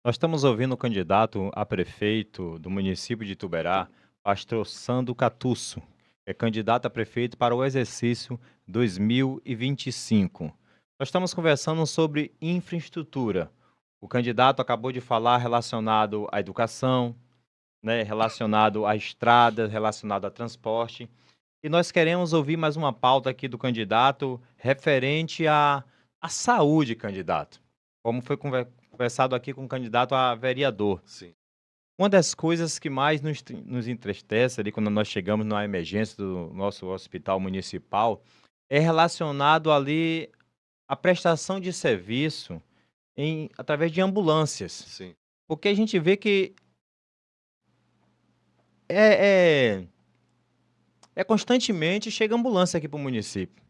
Nós estamos ouvindo o candidato a prefeito do município de Ituberá, pastor Sandro Catusso, que é candidato a prefeito para o exercício 2025. Nós estamos conversando sobre infraestrutura. O candidato acabou de falar relacionado à educação, né, relacionado à estrada, relacionado a transporte. E nós queremos ouvir mais uma pauta aqui do candidato referente à saúde, candidato. Como foi conversado aqui com o candidato a vereador. Sim. Uma das coisas que mais nos entristece ali quando nós chegamos na emergência do nosso hospital municipal é relacionado ali à prestação de serviço através de ambulâncias. Sim. Porque a gente vê que é constantemente chega ambulância aqui para o município.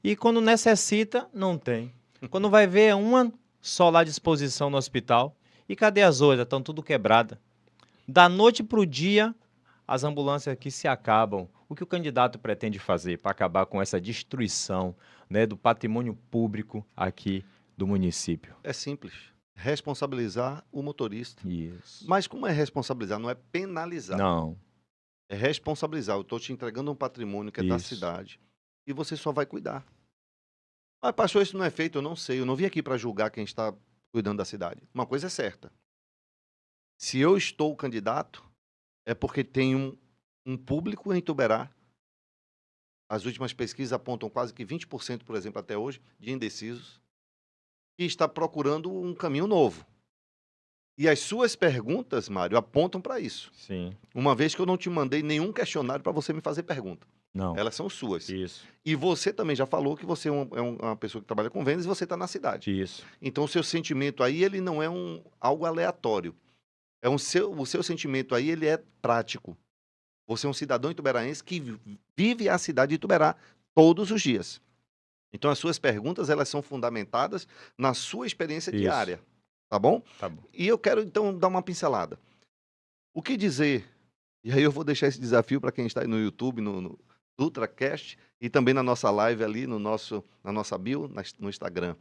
E quando necessita, não tem. Quando vai ver, é uma só lá à disposição no hospital. E cadê as outras? Estão tudo quebradas. Da noite para o dia, as ambulâncias aqui se acabam. O que o candidato pretende fazer para acabar com essa destruição, né, do patrimônio público aqui do município? É simples. Responsabilizar o motorista. Isso. Mas como é responsabilizar? Não é penalizar. Não. É responsabilizar. Eu estou te entregando um patrimônio que é da Isso. cidade e você só vai cuidar. Mas, pastor, isso não é feito? Eu não sei. Eu não vim aqui para julgar quem está cuidando da cidade. Uma coisa é certa. Se eu estou candidato, é porque tem um público em Ituberá. As últimas pesquisas apontam quase que 20%, por exemplo, até hoje, de indecisos, que está procurando um caminho novo. E as suas perguntas, Mário, apontam para isso. Sim. Uma vez que eu não te mandei nenhum questionário para você me fazer pergunta. Não. Elas são suas. Isso. E você também já falou que você é uma pessoa que trabalha com vendas e você está na cidade. Isso. Então, o seu sentimento aí, ele não é algo aleatório. O seu sentimento aí, ele é prático. Você é um cidadão ituberaense que vive a cidade de Ituberá todos os dias. Então, as suas perguntas, elas são fundamentadas na sua experiência Isso. diária. Tá bom? Tá bom. E eu quero, então, dar uma pincelada. O que dizer? E aí eu vou deixar esse desafio para quem está aí no YouTube, no Dutracast, e também na nossa live ali, na nossa bio, no Instagram.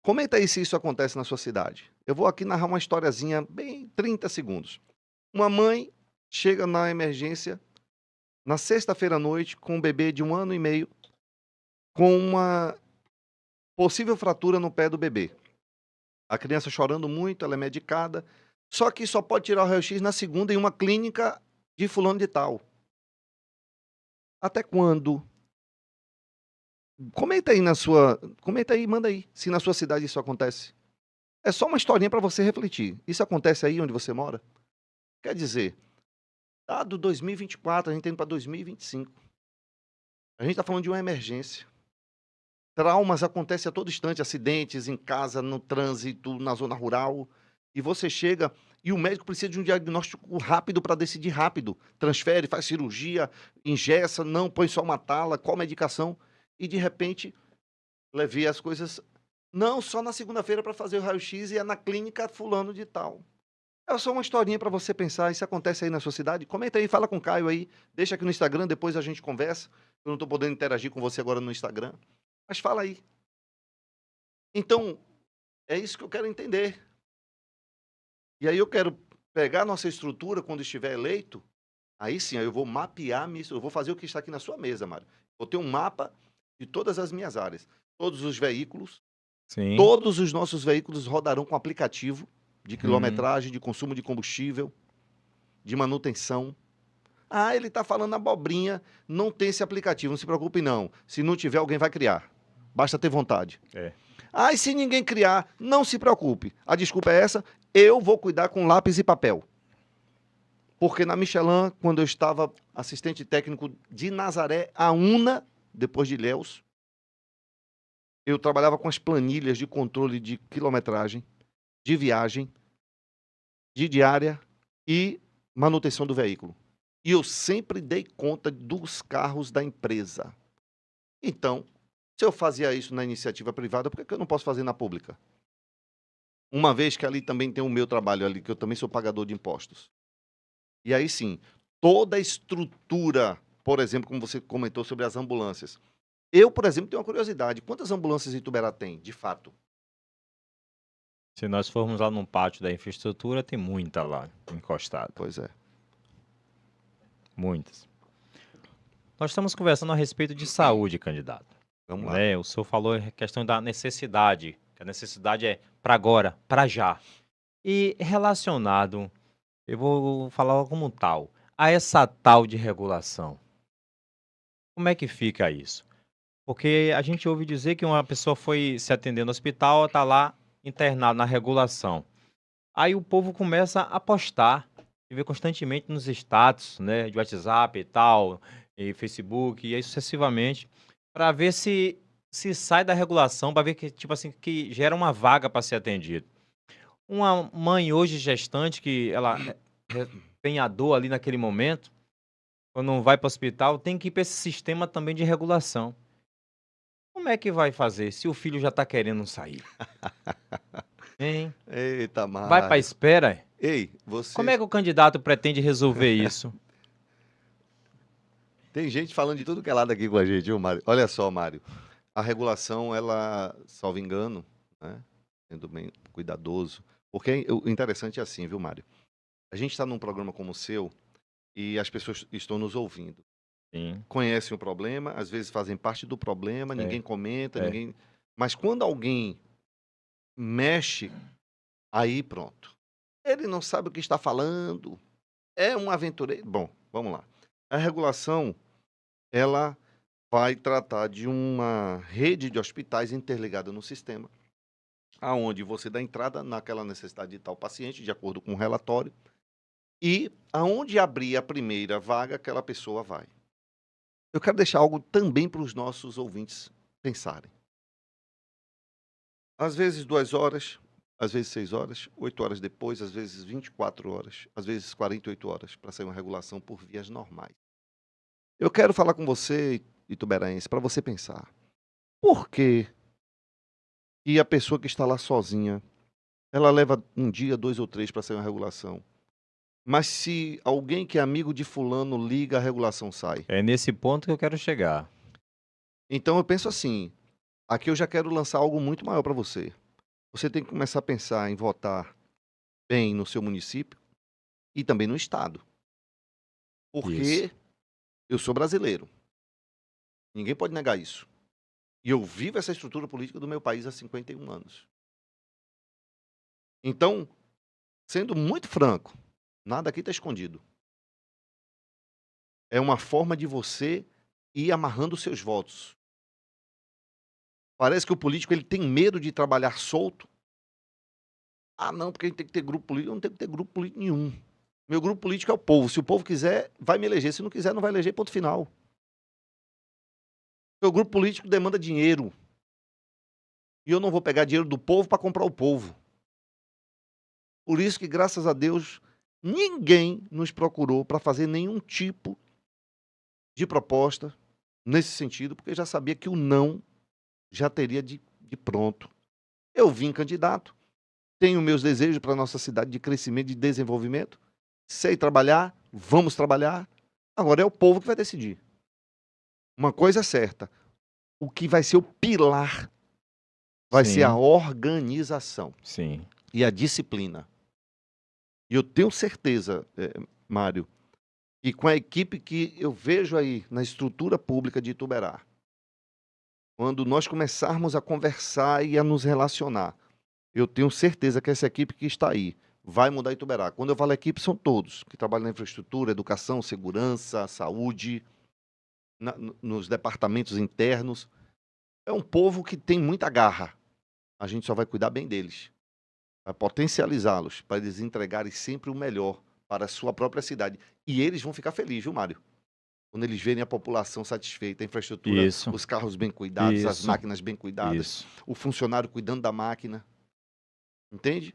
Comenta aí se isso acontece na sua cidade. Eu vou aqui narrar uma historiazinha, bem 30 segundos. Uma mãe chega na emergência na sexta-feira à noite com um bebê de 1 ano e meio com uma possível fratura no pé do bebê. A criança chorando muito, ela é medicada, só que só pode tirar o raio-x na segunda em uma clínica de fulano de tal. Até quando? Comenta aí, manda aí, se na sua cidade isso acontece. É só uma historinha para você refletir. Isso acontece aí onde você mora? Quer dizer, dado 2024, a gente está indo para 2025. A gente está falando de uma emergência. Traumas acontecem a todo instante, acidentes em casa, no trânsito, na zona rural. E você chega E o médico precisa de um diagnóstico rápido para decidir rápido. Transfere, faz cirurgia, engessa, não, põe só uma tala, qual medicação. E, de repente, levei as coisas... Não, só na segunda-feira para fazer o raio-x e é na clínica fulano de tal. É só uma historinha para você pensar. Isso acontece aí na sua cidade? Comenta aí, fala com o Caio aí. Deixa aqui no Instagram, depois a gente conversa. Eu não estou podendo interagir com você agora no Instagram. Mas fala aí. Então, é isso que eu quero entender. E aí eu quero pegar a nossa estrutura quando estiver eleito. Aí sim, aí eu vou mapear, eu vou fazer o que está aqui na sua mesa, Mário. Vou ter um mapa de todas as minhas áreas. Todos os veículos, Sim. todos os nossos veículos rodarão com aplicativo de Uhum. quilometragem, de consumo de combustível, de manutenção. Ah, ele está falando abobrinha, não tem esse aplicativo, não se preocupe não. Se não tiver, alguém vai criar. Basta ter vontade. É. Ah, e se ninguém criar, não se preocupe. A desculpa é essa, eu vou cuidar com lápis e papel. Porque na Michelin, quando eu estava assistente técnico de Nazaré, a UNA, depois de Ilhéus, eu trabalhava com as planilhas de controle de quilometragem, de viagem, de diária e manutenção do veículo. E eu sempre dei conta dos carros da empresa. Então, se eu fazia isso na iniciativa privada, por que eu não posso fazer na pública? Uma vez que ali também tem o meu trabalho ali, que eu também sou pagador de impostos. E aí sim, toda a estrutura, por exemplo, como você comentou sobre as ambulâncias. Eu, por exemplo, tenho uma curiosidade. Quantas ambulâncias Ituberá tem, de fato? Se nós formos lá num pátio da infraestrutura, tem muita lá encostada. Pois é. Muitas. Nós estamos conversando a respeito de saúde, candidato. Vamos lá. Né? O senhor falou a questão da necessidade. Que a necessidade é para agora, para já. E relacionado, eu vou falar como tal, a essa tal de regulação. Como é que fica isso? Porque a gente ouve dizer que uma pessoa foi se atender no hospital, está lá internado na regulação. Aí o povo começa a postar, e vê constantemente nos status, né, de WhatsApp e tal, e Facebook, e aí sucessivamente, para ver se sai da regulação, para ver que, tipo assim, que gera uma vaga para ser atendido. Uma mãe hoje gestante, que ela tem a dor ali naquele momento, quando não vai para o hospital, tem que ir para esse sistema também de regulação. Como é que vai fazer se o filho já está querendo sair? Hein? Eita, Vai para a Mário. espera? Ei, você... Como é que o candidato pretende resolver isso? Tem gente falando de tudo que é lado aqui com a gente, viu, Mário? Olha só, Mário. A regulação, ela, salvo engano, né, sendo bem cuidadoso, porque o interessante é assim, viu, Mário? A gente está num programa como o seu e as pessoas estão nos ouvindo. Sim. Conhecem o problema, às vezes fazem parte do problema, ninguém comenta, É. ninguém... Mas quando alguém mexe, aí pronto. Ele não sabe o que está falando, é um aventureiro. Bom, vamos lá. A regulação, ela vai tratar de uma rede de hospitais interligada no sistema, aonde você dá entrada naquela necessidade de tal paciente, de acordo com o relatório, e aonde abrir a primeira vaga, aquela pessoa vai. Eu quero deixar algo também para os nossos ouvintes pensarem. Às vezes 2 horas, às vezes 6 horas, 8 horas depois, às vezes 24 horas, às vezes 48 horas, para sair uma regulação por vias normais. Eu quero falar com você, ituberaense, para você pensar. Por que a pessoa que está lá sozinha, ela leva 1 dia, 2 ou 3 para sair uma regulação? Mas se alguém que é amigo de fulano liga, a regulação sai. É nesse ponto que eu quero chegar. Então eu penso assim, aqui eu já quero lançar algo muito maior para você. Você tem que começar a pensar em votar bem no seu município e também no estado. Porque eu sou brasileiro. Ninguém pode negar isso. E eu vivo essa estrutura política do meu país há 51 anos. Então, sendo muito franco, nada aqui está escondido. É uma forma de você ir amarrando os seus votos. Parece que o político ele tem medo de trabalhar solto. Ah, não, porque a gente tem que ter grupo político. Eu não tenho que ter grupo político nenhum. Meu grupo político é o povo. Se o povo quiser, vai me eleger. Se não quiser, não vai eleger, ponto final. Meu grupo político demanda dinheiro. E eu não vou pegar dinheiro do povo para comprar o povo. Por isso que, graças a Deus, ninguém nos procurou para fazer nenhum tipo de proposta nesse sentido, porque já sabia que o não já teria de pronto. Eu vim candidato, tenho meus desejos para a nossa cidade de crescimento, de desenvolvimento, sei trabalhar, vamos trabalhar. Agora é o povo que vai decidir. Uma coisa é certa, o que vai ser o pilar vai ser a Sim, organização sim. e a disciplina. E eu tenho certeza, Mário, que com a equipe que eu vejo aí na estrutura pública de Ituberá, quando nós começarmos a conversar e a nos relacionar, eu tenho certeza que essa equipe que está aí vai mudar Ituberá. Quando eu falo equipe, são todos que trabalham na infraestrutura, educação, segurança, saúde, nos departamentos internos. É um povo que tem muita garra. A gente só vai cuidar bem deles, vai potencializá-los, para eles entregarem sempre o melhor para a sua própria cidade. E eles vão ficar felizes, viu, Mário? Quando eles verem a população satisfeita, a infraestrutura, Isso, os carros bem cuidados, as isso, máquinas bem cuidadas, isso. o funcionário cuidando da máquina. Entende?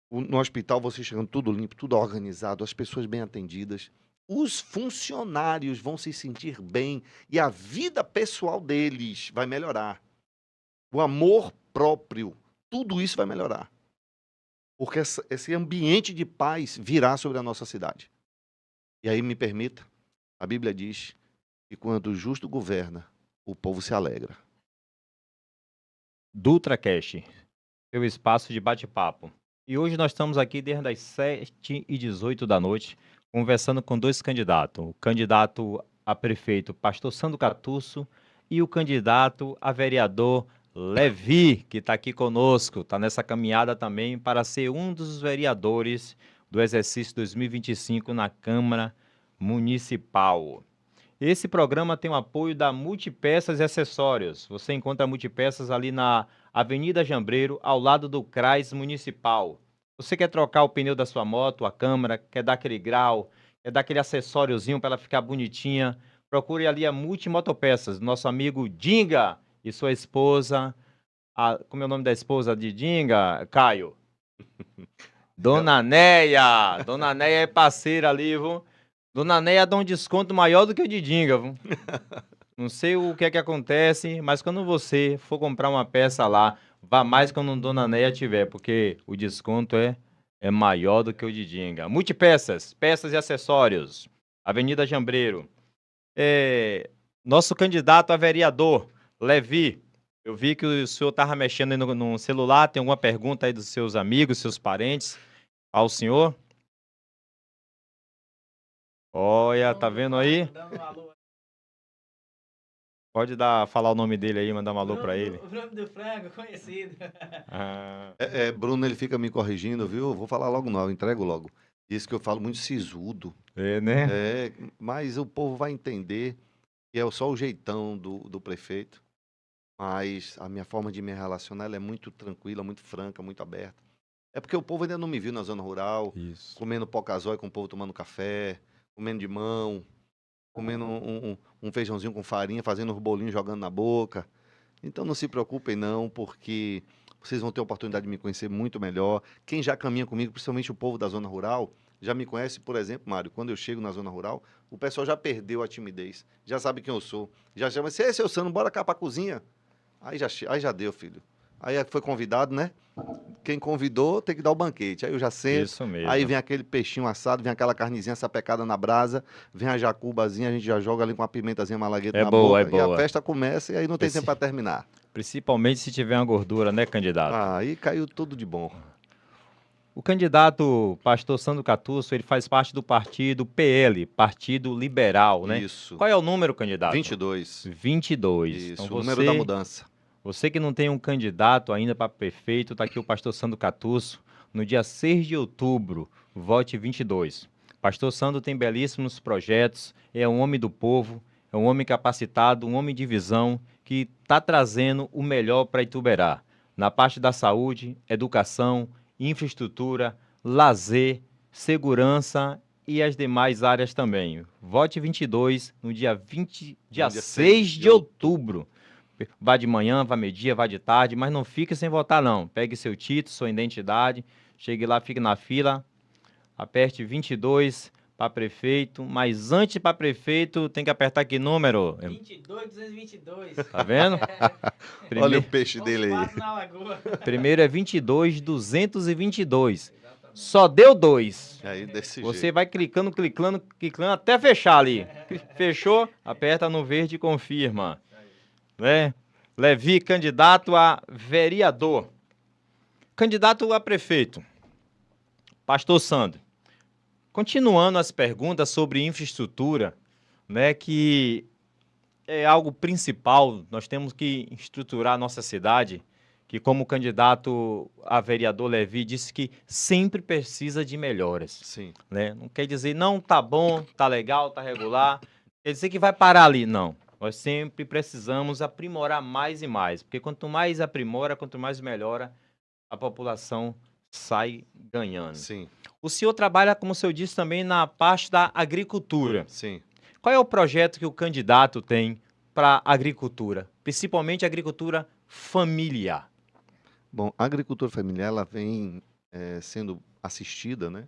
No hospital você chegando tudo limpo, tudo organizado, as pessoas bem atendidas. Os funcionários vão se sentir bem e a vida pessoal deles vai melhorar. O amor próprio, tudo isso vai melhorar. Porque esse ambiente de paz virá sobre a nossa cidade. E aí me permita, a Bíblia diz que quando o justo governa, o povo se alegra. DutraCast, seu espaço de bate-papo. E hoje nós estamos aqui desde as 7h18 da noite, conversando com dois candidatos. O candidato a prefeito, pastor Sandro Catusso, e o candidato a vereador Levi, que está aqui conosco, está nessa caminhada também para ser um dos vereadores do exercício 2025 na Câmara Municipal. Esse programa tem o apoio da Multipeças e Acessórios. Você encontra Multipeças ali na Avenida Jambreiro, ao lado do CRAS Municipal. Você quer trocar o pneu da sua moto, a câmera, quer dar aquele grau, quer dar aquele acessóriozinho para ela ficar bonitinha, procure ali a Multimotopeças, nosso amigo Dinga e sua esposa. Como é o nome da esposa de Dinga, Caio? Dona Neia. Dona Neia é parceira ali, viu? Dona Neia dá um desconto maior do que o de Dinga, viu? Não sei o que é que acontece, mas quando você for comprar uma peça lá, vá mais quando Dona Neia tiver, porque o desconto é maior do que o de Dinga. Multipeças, peças e acessórios. Avenida Jambreiro. Nosso candidato a vereador, Levi, eu vi que o senhor estava mexendo aí no celular, tem alguma pergunta aí dos seus amigos, seus parentes ao senhor? Olha, tá vendo aí? Dando um alô. Pode falar o nome dele aí, mandar um alô pra ele. O Bruno do Frango, conhecido. Ah, Bruno, ele fica me corrigindo, viu? Vou falar logo não, eu entrego logo. Diz que eu falo muito sisudo. né? Mas o povo vai entender que é só o jeitão do prefeito. Mas a minha forma de me relacionar ela é muito tranquila, muito franca, muito aberta. É porque o povo ainda não me viu na zona rural, Isso. comendo pocazói com o povo tomando café, comendo de mão, comendo um feijãozinho com farinha, fazendo uns bolinhos, jogando na boca. Então não se preocupem não, porque vocês vão ter a oportunidade de me conhecer muito melhor. Quem já caminha comigo, principalmente o povo da zona rural, já me conhece, por exemplo, Mário, quando eu chego na zona rural, o pessoal já perdeu a timidez, já sabe quem eu sou. Já chama, se é seu Sandro, bora cá pra cozinha. Aí já deu, filho. Aí foi convidado, né? Quem convidou tem que dar o banquete. Aí eu já sento. Isso mesmo. Aí vem aquele peixinho assado, vem aquela carnezinha sapecada na brasa, vem a jacubazinha, a gente já joga ali com uma pimentazinha malagueta É na boa, boca. é E a boa. festa começa e aí não tem Esse- tempo para terminar. Principalmente se tiver uma gordura, né, candidato? Aí caiu tudo de bom. O candidato pastor Sandro Catusso, ele faz parte do partido PL, Partido Liberal, né? Isso. Qual é o número, candidato? 22. 22. Isso, Então o número da mudança. você que não tem um candidato ainda para prefeito, tá aqui o pastor Sandro Catusso. No dia 6 de outubro, vote 22. Pastor Sandro tem belíssimos projetos, é um homem do povo, é um homem capacitado, um homem de visão, que está trazendo o melhor para Ituberá. Na parte da saúde, educação, infraestrutura, lazer, segurança e as demais áreas também. Vote 22 no dia 6 de outubro. Vá de manhã, vá meio-dia, vá de tarde, mas não fique sem votar não. Pegue seu título, sua identidade, chegue lá, fique na fila, aperte 22 para prefeito, mas antes para prefeito tem que apertar que número? 22.222. Tá vendo? Olha o Primeiro, peixe dele aí. Quase na lagoa. primeiro é 22.222. Só deu 2. Aí desse Você jeito. vai clicando até fechar ali. Fechou? Aperta no verde e confirma. Né? Levi, candidato a vereador. Candidato a prefeito. Pastor Sandro. Continuando as perguntas sobre infraestrutura, né, que é algo principal, nós temos que estruturar a nossa cidade, que como candidato a vereador Levi disse que sempre precisa de melhoras. Sim. Né? Não quer dizer, não, tá bom, tá legal, tá regular, quer dizer que vai parar ali, não. Nós sempre precisamos aprimorar mais e mais, porque quanto mais aprimora, quanto mais melhora, a população sai ganhando. Sim. O senhor trabalha, como o senhor disse, também na parte da agricultura. Sim. Qual é o projeto que o candidato tem para a agricultura, principalmente a agricultura familiar? Bom, a agricultura familiar ela vem sendo assistida, né,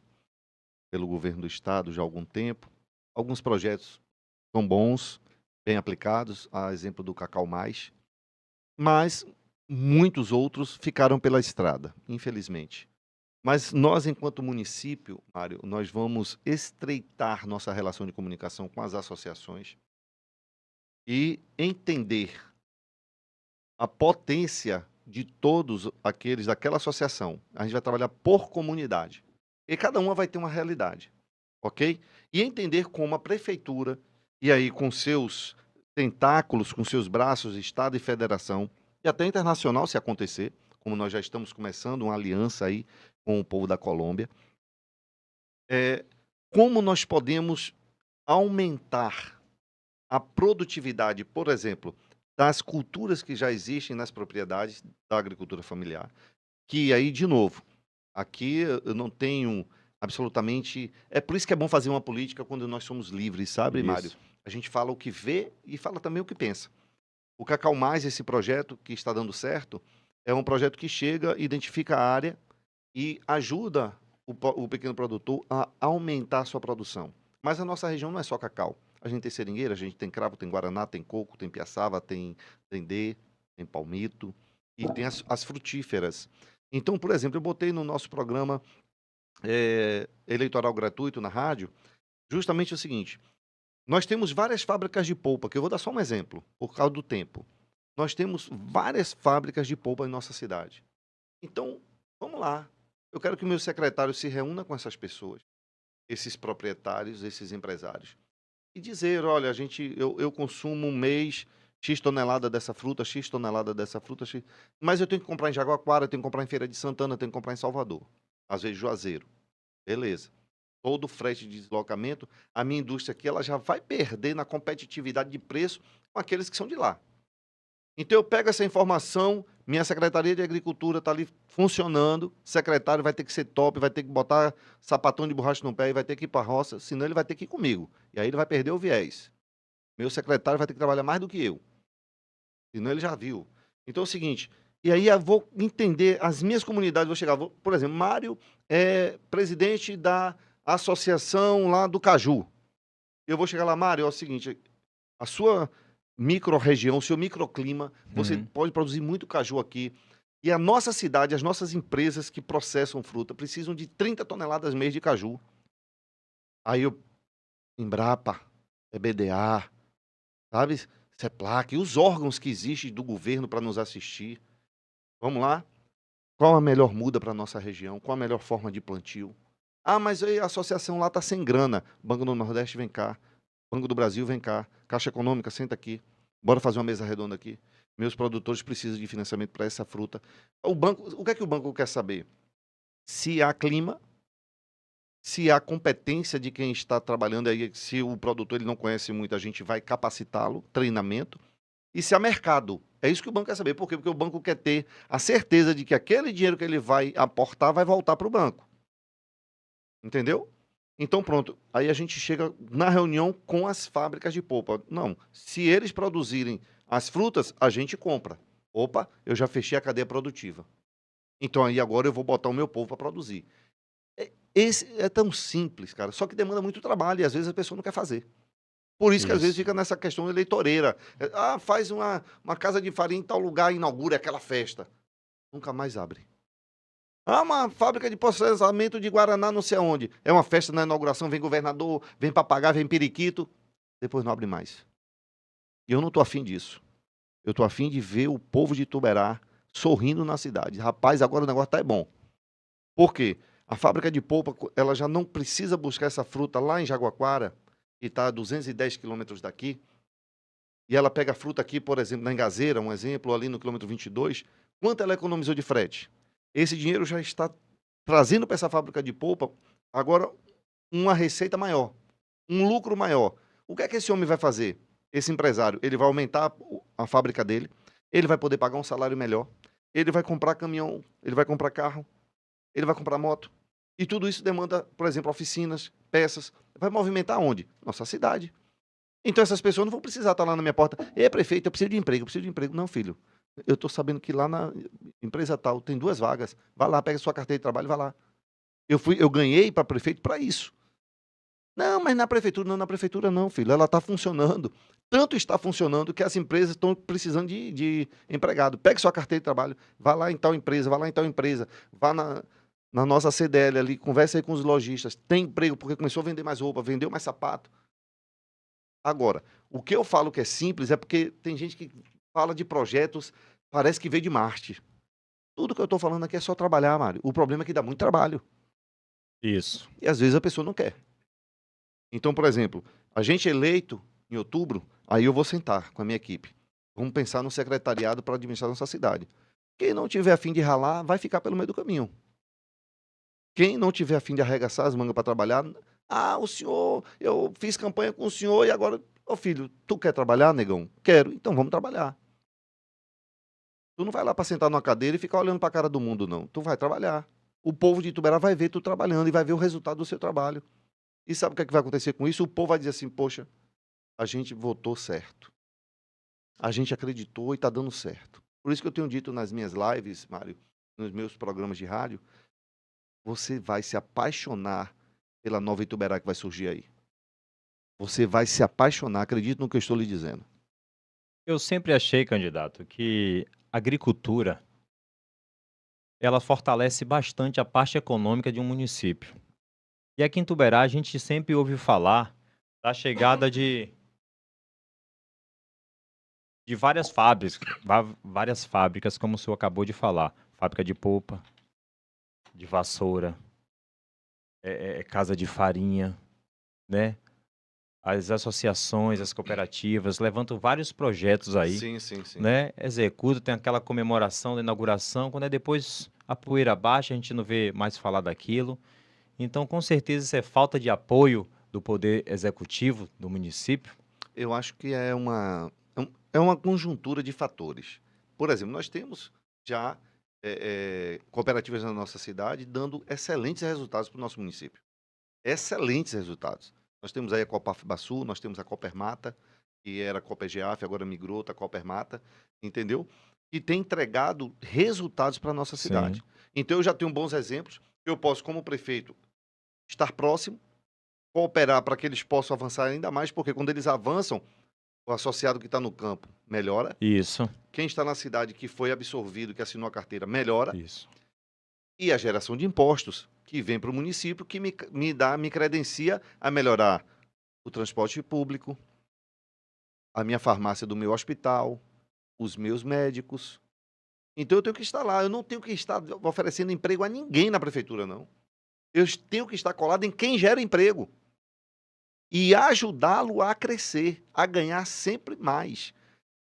pelo governo do estado já há algum tempo. Alguns projetos são bons, bem aplicados, a exemplo do Cacau Mais, mas muitos outros ficaram pela estrada, infelizmente. Mas nós, enquanto município, Mário, nós vamos estreitar nossa relação de comunicação com as associações e entender a potência de todos aqueles daquela associação. A gente vai trabalhar por comunidade. E cada uma vai ter uma realidade, ok? E entender como a prefeitura, e aí com seus tentáculos, com seus braços, Estado e Federação, e até internacional, se acontecer, como nós já estamos começando uma aliança aí com o povo da Colômbia, como nós podemos aumentar a produtividade, por exemplo, das culturas que já existem nas propriedades da agricultura familiar. Que aí, de novo, aqui eu não tenho absolutamente... É por isso que é bom fazer uma política quando nós somos livres, sabe, Isso. Mário? A gente fala o que vê e fala também o que pensa. O Cacau Mais, esse projeto que está dando certo, é um projeto que chega, identifica a área e ajuda o pequeno produtor a aumentar a sua produção. Mas a nossa região não é só cacau. A gente tem seringueira, a gente tem cravo, tem guaraná, tem coco, tem piaçava, tem dendê, tem palmito e tem as frutíferas. Então, por exemplo, eu botei no nosso programa eleitoral gratuito na rádio justamente o seguinte: nós temos várias fábricas de polpa, que eu vou dar só um exemplo, por causa do tempo. Nós temos várias fábricas de polpa em nossa cidade. Então, vamos lá. Eu quero que o meu secretário se reúna com essas pessoas, esses proprietários, esses empresários, e dizer, olha, eu consumo um mês X tonelada dessa fruta, X tonelada dessa fruta, X, mas eu tenho que comprar em Jaguaquara, eu tenho que comprar em Feira de Santana, eu tenho que comprar em Salvador, às vezes Juazeiro. Beleza. Todo o frete de deslocamento, a minha indústria aqui ela já vai perder na competitividade de preço com aqueles que são de lá. Então eu pego essa informação, minha Secretaria de Agricultura está ali funcionando, o secretário vai ter que ser top, vai ter que botar sapatão de borracha no pé e vai ter que ir para a roça, senão ele vai ter que ir comigo. E aí ele vai perder o viés. Meu secretário vai ter que trabalhar mais do que eu, senão ele já viu. Então é o seguinte, e aí eu vou entender, as minhas comunidades, vou chegar, por exemplo, Mário é presidente da associação lá do Caju. Eu vou chegar lá, Mário, é o seguinte, a sua micro-região, o seu microclima, você pode produzir muito caju aqui. E a nossa cidade, as nossas empresas que processam fruta, precisam de 30 toneladas mês de caju. Aí eu, Embrapa, EBDA, sabe? CEPLAC, os órgãos que existem do governo para nos assistir. Vamos lá? Qual a melhor muda para a nossa região? Qual a melhor forma de plantio? Ah, mas aí a associação lá está sem grana. Banco do Nordeste, vem cá. Banco do Brasil, vem cá. Caixa Econômica, senta aqui. Bora fazer uma mesa redonda aqui. Meus produtores precisam de financiamento para essa fruta. O que é que o banco quer saber? Se há clima, se há competência de quem está trabalhando aí, se o produtor ele não conhece muito, a gente vai capacitá-lo, treinamento. E se há mercado. É isso que o banco quer saber. Por quê? Porque o banco quer ter a certeza de que aquele dinheiro que ele vai aportar vai voltar para o banco. Entendeu? Então, pronto, aí a gente chega na reunião com as fábricas de polpa. Não, se eles produzirem as frutas, a gente compra. Opa, eu já fechei a cadeia produtiva. Então aí agora eu vou botar o meu povo para produzir. Esse é tão simples, cara, só que demanda muito trabalho e às vezes a pessoa não quer fazer. Por isso que às vezes Isso. fica nessa questão eleitoreira. Faz uma casa de farinha em tal lugar, inaugura aquela festa. Nunca mais abre. Uma fábrica de processamento de Guaraná não sei aonde. É uma festa na inauguração, vem governador, vem papagaio, vem periquito. Depois não abre mais. E eu não tô afim disso. Eu tô afim de ver o povo de Ituberá sorrindo na cidade. Rapaz, agora o negócio tá bom. Por quê? A fábrica de polpa, ela já não precisa buscar essa fruta lá em Jaguaquara, que está a 210 quilômetros daqui, e ela pega a fruta aqui, por exemplo, na Engazeira, um exemplo, ali no quilômetro 22, quanto ela economizou de frete? Esse dinheiro já está trazendo para essa fábrica de polpa, agora, uma receita maior, um lucro maior. O que é que esse homem vai fazer? Esse empresário, ele vai aumentar a fábrica dele, ele vai poder pagar um salário melhor, ele vai comprar caminhão, ele vai comprar carro, ele vai comprar moto. E tudo isso demanda, por exemplo, oficinas, peças. Vai movimentar onde? Nossa cidade. Então essas pessoas não vão precisar estar lá na minha porta. Ei, prefeito, eu preciso de emprego, eu preciso de emprego. Não, filho. Eu estou sabendo que lá na empresa tal tem 2 vagas. Vai lá, pega sua carteira de trabalho e vai lá. Eu ganhei para prefeito para isso. Não, mas na prefeitura não, filho. Ela está funcionando. Tanto está funcionando que as empresas estão precisando de empregado. Pegue sua carteira de trabalho, vá lá em tal empresa, vá lá em tal empresa, vá na nossa CDL ali, converse aí com os lojistas. Tem emprego porque começou a vender mais roupa, vendeu mais sapato. Agora, o que eu falo que é simples é porque tem gente que fala de projetos, parece que veio de Marte. Tudo que eu estou falando aqui é só trabalhar, Mário. O problema é que dá muito trabalho. Isso. E às vezes a pessoa não quer. Então, por exemplo, a gente eleito em outubro, aí eu vou sentar com a minha equipe. Vamos pensar no secretariado para administrar nossa cidade. Quem não tiver a fim de ralar, vai ficar pelo meio do caminho. Quem não tiver a fim de arregaçar as mangas para trabalhar, o senhor, eu fiz campanha com o senhor e agora, ô filho, tu quer trabalhar, negão? Quero, então vamos trabalhar. Tu não vai lá para sentar numa cadeira e ficar olhando para a cara do mundo, não. Tu vai trabalhar. O povo de Ituberá vai ver tu trabalhando e vai ver o resultado do seu trabalho. E sabe o que é que vai acontecer com isso? O povo vai dizer assim, poxa, a gente votou certo. A gente acreditou e está dando certo. Por isso que eu tenho dito nas minhas lives, Mário, nos meus programas de rádio, você vai se apaixonar pela nova Ituberá que vai surgir aí. Você vai se apaixonar, acredite no que eu estou lhe dizendo. Eu sempre achei, candidato, que a agricultura ela fortalece bastante a parte econômica de um município. E aqui em Tuberá a gente sempre ouve falar da chegada de várias fábricas, como o senhor acabou de falar. Fábrica de polpa, de vassoura, casa de farinha, né? As associações, as cooperativas levantam vários projetos aí, Sim, sim, sim. né? Executa, tem aquela comemoração da inauguração, quando é depois a poeira baixa, a gente não vê mais falar daquilo. Então, com certeza, isso é falta de apoio do poder executivo do município. Eu acho que é uma conjuntura de fatores. Por exemplo, nós temos já cooperativas na nossa cidade dando excelentes resultados para o nosso município. Excelentes resultados. Nós temos aí a Copabaçu, nós temos a Copermata, que era a Copegeaf, agora migrou, está a Copermata, entendeu? E tem entregado resultados para a nossa cidade. Sim. Então eu já tenho bons exemplos. Eu posso, como prefeito, estar próximo, cooperar para que eles possam avançar ainda mais, porque quando eles avançam, o associado que está no campo melhora. Isso, Quem está na cidade que foi absorvido, que assinou a carteira, melhora. isso. E a geração de impostos que vem para o município, que me credencia a melhorar o transporte público, a minha farmácia do meu hospital, os meus médicos. Então eu tenho que estar lá. Eu não tenho que estar oferecendo emprego a ninguém na prefeitura, não. Eu tenho que estar colado em quem gera emprego e ajudá-lo a crescer, a ganhar sempre mais.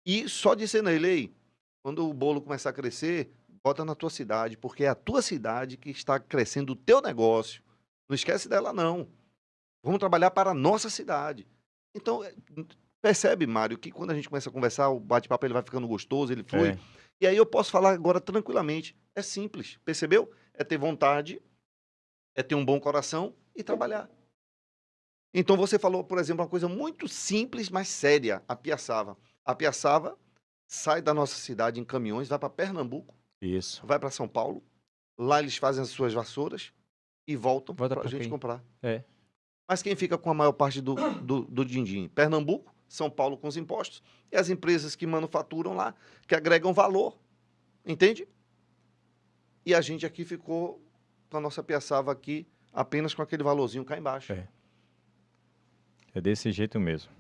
E só dizendo a ele, quando o bolo começar a crescer, bota na tua cidade, porque é a tua cidade que está crescendo o teu negócio. Não esquece dela, não. Vamos trabalhar para a nossa cidade. Então, percebe, Mário, que quando a gente começa a conversar, o bate-papo ele vai ficando gostoso, ele flui. É. E aí eu posso falar agora tranquilamente. É simples, percebeu? É ter vontade, é ter um bom coração e trabalhar. Então você falou, por exemplo, uma coisa muito simples, mas séria, a Piaçava. A Piaçava sai da nossa cidade em caminhões, vai para Pernambuco, Isso. vai para São Paulo, Lá eles fazem as suas vassouras e voltam Volta para a pra gente quem? comprar. É. Mas quem fica com a maior parte do din-din? Pernambuco, São Paulo com os impostos e as empresas que manufaturam lá, que agregam valor, entende? E a gente aqui ficou com a nossa piaçava aqui apenas com aquele valorzinho cá embaixo. É desse jeito mesmo.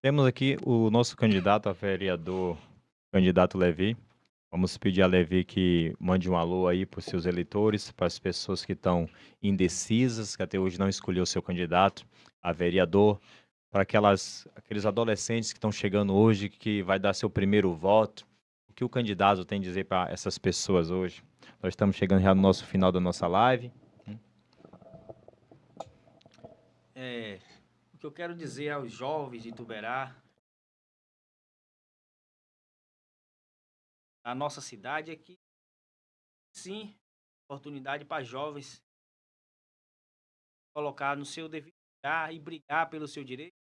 Temos aqui o nosso candidato a vereador, candidato Levi. Vamos pedir a Levi que mande um alô aí para os seus eleitores, para as pessoas que estão indecisas, que até hoje não escolheu o seu candidato a vereador, para aqueles adolescentes que estão chegando hoje, que vai dar seu primeiro voto. O que o candidato tem a dizer para essas pessoas hoje? Nós estamos chegando já no nosso final da nossa live. O que eu quero dizer aos jovens de Ituberá, a nossa cidade, é que sim, oportunidade para jovens colocar no seu devido lugar e brigar pelo seu direito.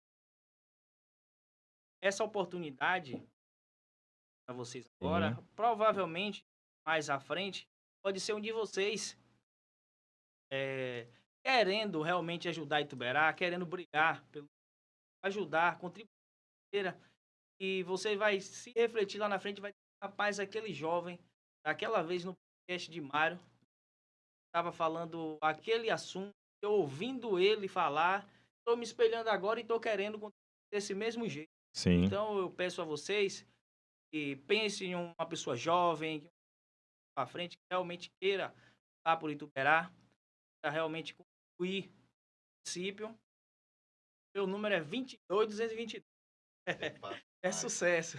Essa oportunidade para vocês agora, provavelmente mais à frente, pode ser um de vocês querendo realmente ajudar Ituberá, querendo brigar, ajudar, contribuir, e você vai se refletir lá na frente, vai ter, rapaz, aquele jovem, daquela vez no podcast de Mário, estava falando aquele assunto, eu ouvindo ele falar, estou me espelhando agora e estou querendo contribuir desse mesmo jeito. Sim. Então eu peço a vocês que pensem em uma pessoa jovem, para frente, que realmente queira estar por Ituberá, para realmente contribuir no município. Meu número é 22222. É sucesso.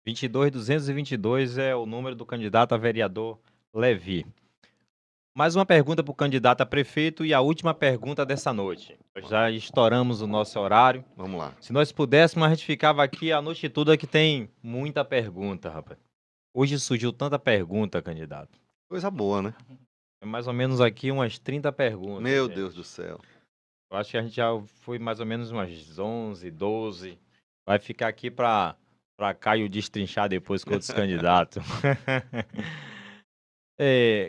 22222 é o número do candidato a vereador Levi. Mais uma pergunta para o candidato a prefeito e a última pergunta dessa noite. Nós já estouramos o nosso horário. Vamos lá. Se nós pudéssemos, a gente ficava aqui a noite toda, que tem muita pergunta, rapaz. Hoje surgiu tanta pergunta, candidato. Coisa boa, né? É mais ou menos aqui umas 30 perguntas. Meu gente. Deus do céu. Eu acho que a gente já foi mais ou menos umas 11, 12. Vai ficar aqui para Caio destrinchar depois com outros candidatos.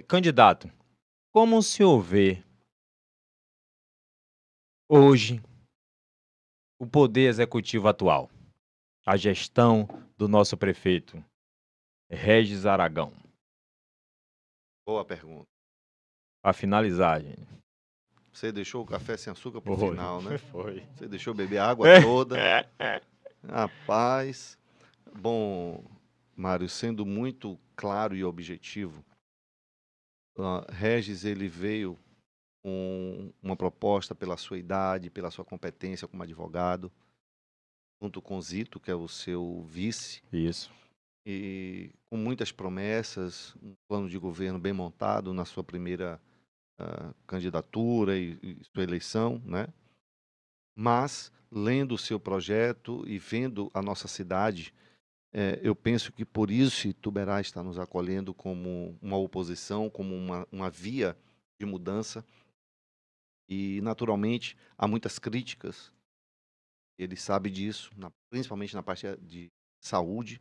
Candidato, como o senhor vê hoje o poder executivo atual, a gestão do nosso prefeito Regis Aragão? Boa pergunta. Para finalizar, gente. Você deixou o café sem açúcar pro Foi. final, né? Foi. Você deixou beber a água toda. Rapaz. Bom, Mário, sendo muito claro e objetivo, Regis, ele veio com uma proposta pela sua idade, pela sua competência como advogado, junto com Zito, que é o seu vice, Isso. e com muitas promessas, um plano de governo bem montado na sua primeira candidatura e sua eleição, né? Mas, lendo o seu projeto e vendo a nossa cidade, eu penso que por isso Ituberá está nos acolhendo como uma oposição, como uma via de mudança. E, naturalmente, há muitas críticas. Ele sabe disso, principalmente na parte de saúde.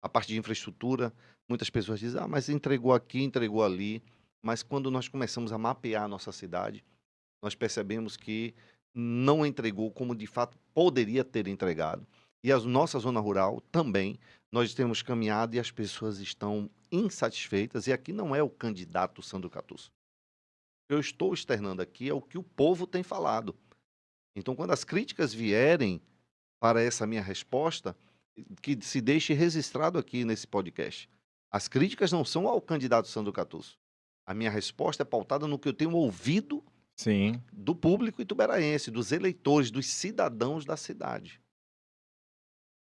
A parte de infraestrutura, muitas pessoas dizem, mas entregou aqui, entregou ali. Mas quando nós começamos a mapear a nossa cidade, nós percebemos que não entregou como de fato poderia ter entregado. E a nossa zona rural também, nós temos caminhado e as pessoas estão insatisfeitas. E aqui não é o candidato Sandro Cattusso. O que eu estou externando aqui é o que o povo tem falado. Então, quando as críticas vierem para essa minha resposta, que se deixe registrado aqui nesse podcast. As críticas não são ao candidato Sandro Cattusso. A minha resposta é pautada no que eu tenho ouvido Sim. do público ituberaense, dos eleitores, dos cidadãos da cidade.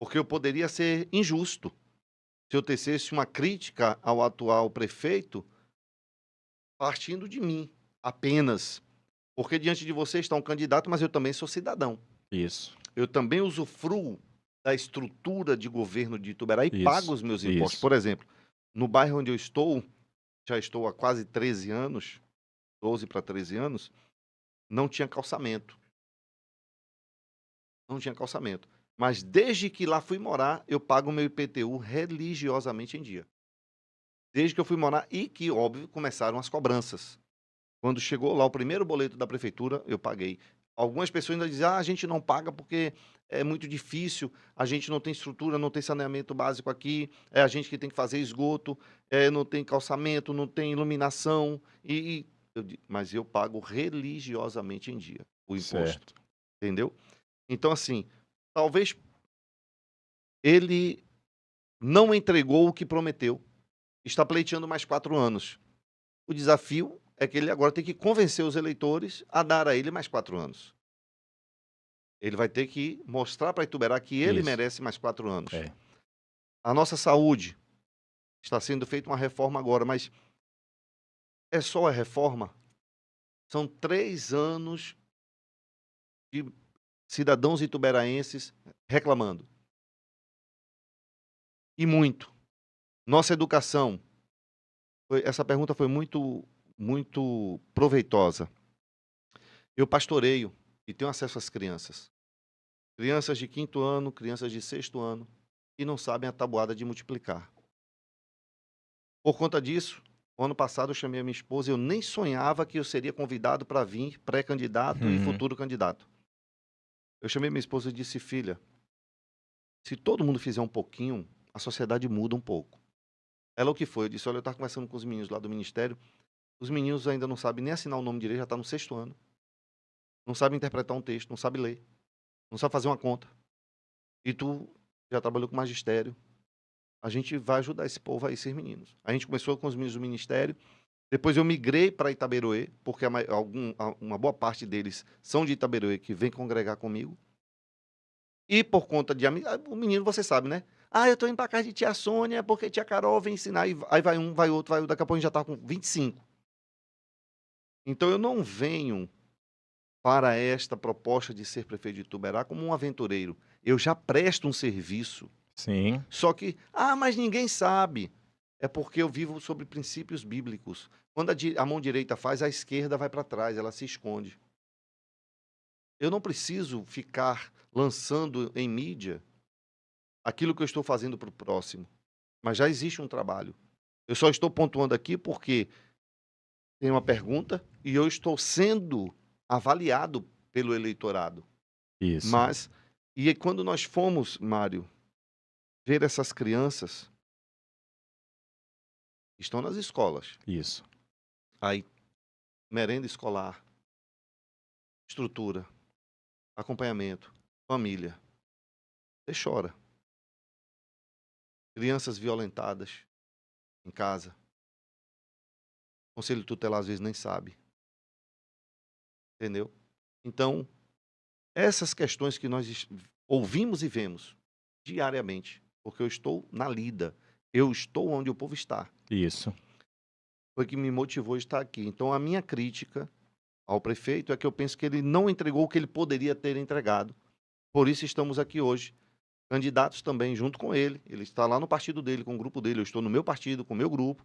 Porque eu poderia ser injusto se eu tecesse uma crítica ao atual prefeito partindo de mim, apenas. Porque diante de você está um candidato, mas eu também sou cidadão. Isso. Eu também usufruo da estrutura de governo de Ituberá e Isso, pago os meus impostos. isso. Por exemplo, no bairro onde eu estou, já estou há quase 13 anos, 12 para 13 anos, não tinha calçamento. Não tinha calçamento. Mas desde que lá fui morar, eu pago o meu IPTU religiosamente em dia. desde que eu fui morar, e que, óbvio, começaram as cobranças. Quando chegou lá o primeiro boleto da prefeitura, eu paguei. Algumas pessoas ainda dizem, a gente não paga porque é muito difícil, a gente não tem estrutura, não tem saneamento básico aqui, é a gente que tem que fazer esgoto, não tem calçamento, não tem iluminação, mas eu pago religiosamente em dia o imposto, Certo. entendeu? Então, assim, talvez ele não entregou o que prometeu, está pleiteando mais 4 anos. O desafio é que ele agora tem que convencer os eleitores a dar a ele mais 4 anos. Ele vai ter que mostrar para Ituberá que ele Isso. merece mais 4 anos. É. A nossa saúde, está sendo feita uma reforma agora, mas é só a reforma? São 3 anos de cidadãos ituberaenses reclamando. E muito. Nossa educação, essa pergunta foi muito proveitosa. Eu pastoreio e tenho acesso às crianças. Crianças de 5º ano, crianças de 6º ano, e não sabem a tabuada de multiplicar. Por conta disso, o ano passado eu chamei a minha esposa, eu nem sonhava que eu seria convidado para vir pré-candidato e Uhum. futuro candidato. Eu chamei minha esposa e disse, filha, se todo mundo fizer um pouquinho, a sociedade muda um pouco. Ela o que foi? Eu disse, olha, eu estava conversando com os meninos lá do ministério, os meninos ainda não sabem nem assinar o nome direito, já está no 6º ano. Não sabem interpretar um texto, não sabem ler, não sabem fazer uma conta. E tu já trabalhou com magistério. A gente vai ajudar esse povo aí, esses meninos. A gente começou com os meninos do ministério, depois eu migrei para Itaberoê, porque uma boa parte deles são de Itaberoê, que vem congregar comigo. E por conta de o menino, você sabe, né? Ah, eu tô indo pra casa de tia Sônia, porque tia Carol vem ensinar, e aí vai um, vai outro, daqui a pouco a gente já tá com 25. Então eu não venho para esta proposta de ser prefeito de Ituberá como um aventureiro. Eu já presto um serviço. Sim. Só que, mas ninguém sabe. É porque eu vivo sobre princípios bíblicos. Quando a mão direita faz, a esquerda vai para trás, ela se esconde. Eu não preciso ficar lançando em mídia aquilo que eu estou fazendo para o próximo. Mas já existe um trabalho. Eu só estou pontuando aqui porque tem uma pergunta e eu estou sendo avaliado pelo eleitorado. Isso. Mas, e aí quando nós fomos, Mário, ver essas crianças, estão nas escolas. Isso. Aí, merenda escolar, estrutura, acompanhamento, família. Você chora. Crianças violentadas em casa. Conselho tutelar às vezes nem sabe. Entendeu? Então, essas questões que nós ouvimos e vemos diariamente, porque eu estou na lida, eu estou onde o povo está, Isso. foi que me motivou a estar aqui. Então, a minha crítica ao prefeito é que eu penso que ele não entregou o que ele poderia ter entregado. Por isso estamos aqui hoje. Candidatos também junto com ele. Ele está lá no partido dele, com o grupo dele. Eu estou no meu partido, com o meu grupo.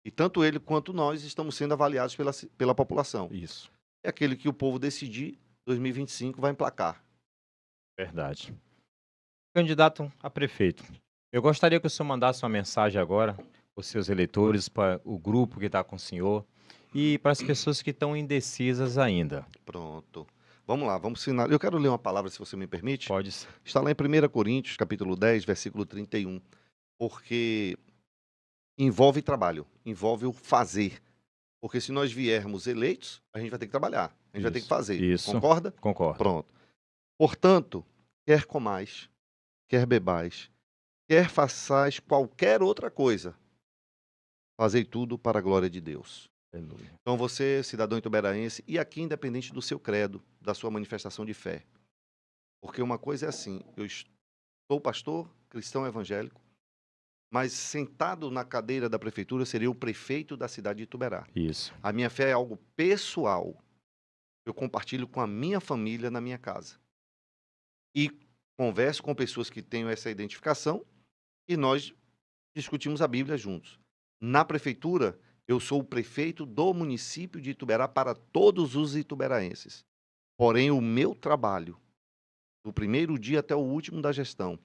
E tanto ele quanto nós estamos sendo avaliados pela população. Isso. É aquele que o povo decidir, 2025 vai emplacar. Verdade. Candidato a prefeito, eu gostaria que o senhor mandasse uma mensagem agora para os seus eleitores, para o grupo que está com o senhor e para as pessoas que estão indecisas ainda. Pronto. Vamos lá, vamos ensinar. Eu quero ler uma palavra, se você me permite. Pode ser. Está lá em 1 Coríntios, capítulo 10, versículo 31. Porque envolve trabalho, envolve o fazer. Porque se nós viermos eleitos, a gente vai ter que trabalhar, a gente vai ter que fazer. Isso. Concorda? Concordo. Pronto. Portanto, quer comais, quer bebais, quer façais qualquer outra coisa, fazei tudo para a glória de Deus. Aleluia. Então você, cidadão ituberaense, e aqui independente do seu credo, da sua manifestação de fé. Porque uma coisa é assim, eu sou pastor, cristão evangélico, mas sentado na cadeira da prefeitura seria o prefeito da cidade de Ituberá. Isso. A minha fé é algo pessoal. Eu compartilho com a minha família na minha casa. E converso com pessoas que têm essa identificação e nós discutimos a Bíblia juntos. Na prefeitura, eu sou o prefeito do município de Ituberá para todos os ituberaenses. Porém, o meu trabalho, do primeiro dia até o último da gestão,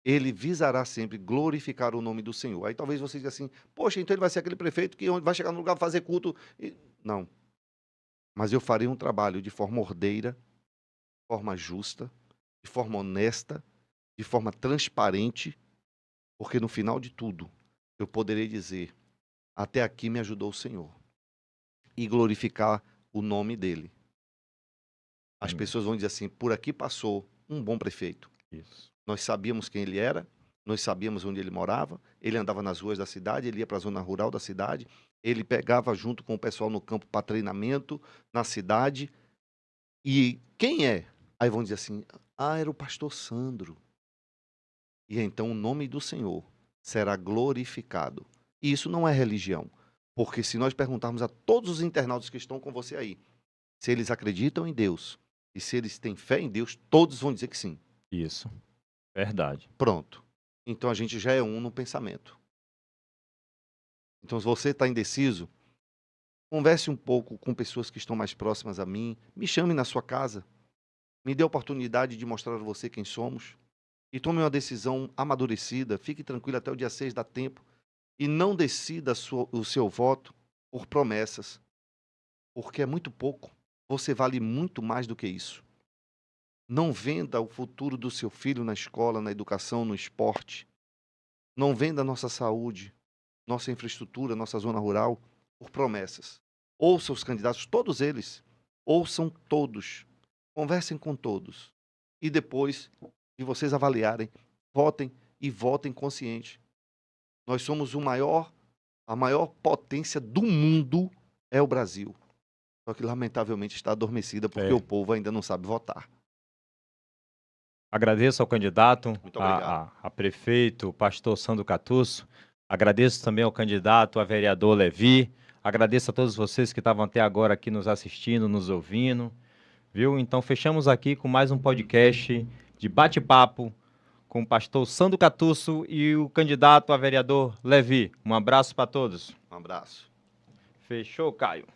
ele visará sempre glorificar o nome do Senhor. Aí talvez você diga assim, poxa, então ele vai ser aquele prefeito que vai chegar no lugar fazer culto. Não, mas eu farei um trabalho de forma ordeira, de forma justa, de forma honesta, de forma transparente, porque no final de tudo, eu poderei dizer, até aqui me ajudou o Senhor, e glorificar o nome dele. As Amém. pessoas vão dizer assim, por aqui passou um bom prefeito. Isso. Nós sabíamos quem ele era, nós sabíamos onde ele morava, ele andava nas ruas da cidade, ele ia para a zona rural da cidade, ele pegava junto com o pessoal no campo para treinamento na cidade. E quem é? Aí vão dizer assim, era o pastor Sandro. E então o nome do Senhor será glorificado. E isso não é religião, porque se nós perguntarmos a todos os internautas que estão com você aí, se eles acreditam em Deus e se eles têm fé em Deus, todos vão dizer que sim. Isso. Verdade. Pronto. Então a gente já é um no pensamento. Então, se você está indeciso, converse um pouco com pessoas que estão mais próximas a mim, me chame na sua casa, me dê a oportunidade de mostrar a você quem somos e tome uma decisão amadurecida. Fique tranquilo, até o dia 6 dá tempo, e não decida o seu voto por promessas, porque é muito pouco. Você vale muito mais do que isso. Não venda o futuro do seu filho na escola, na educação, no esporte. Não venda nossa saúde, nossa infraestrutura, nossa zona rural, por promessas. Ouça os candidatos, todos eles. Ouçam todos. Conversem com todos. E depois de vocês avaliarem, votem e votem consciente. Nós somos a maior potência do mundo é o Brasil. Só que, lamentavelmente, está adormecida porque o povo ainda não sabe votar. Agradeço ao candidato, Muito obrigado. a prefeito, pastor Sandro Catusso. Agradeço também ao candidato, a vereador Levi. Agradeço a todos vocês que estavam até agora aqui nos assistindo, nos ouvindo. Viu? Então, fechamos aqui com mais um podcast de bate-papo com o pastor Sandro Catusso e o candidato a vereador Levi. Um abraço para todos. Um abraço. Fechou, Caio?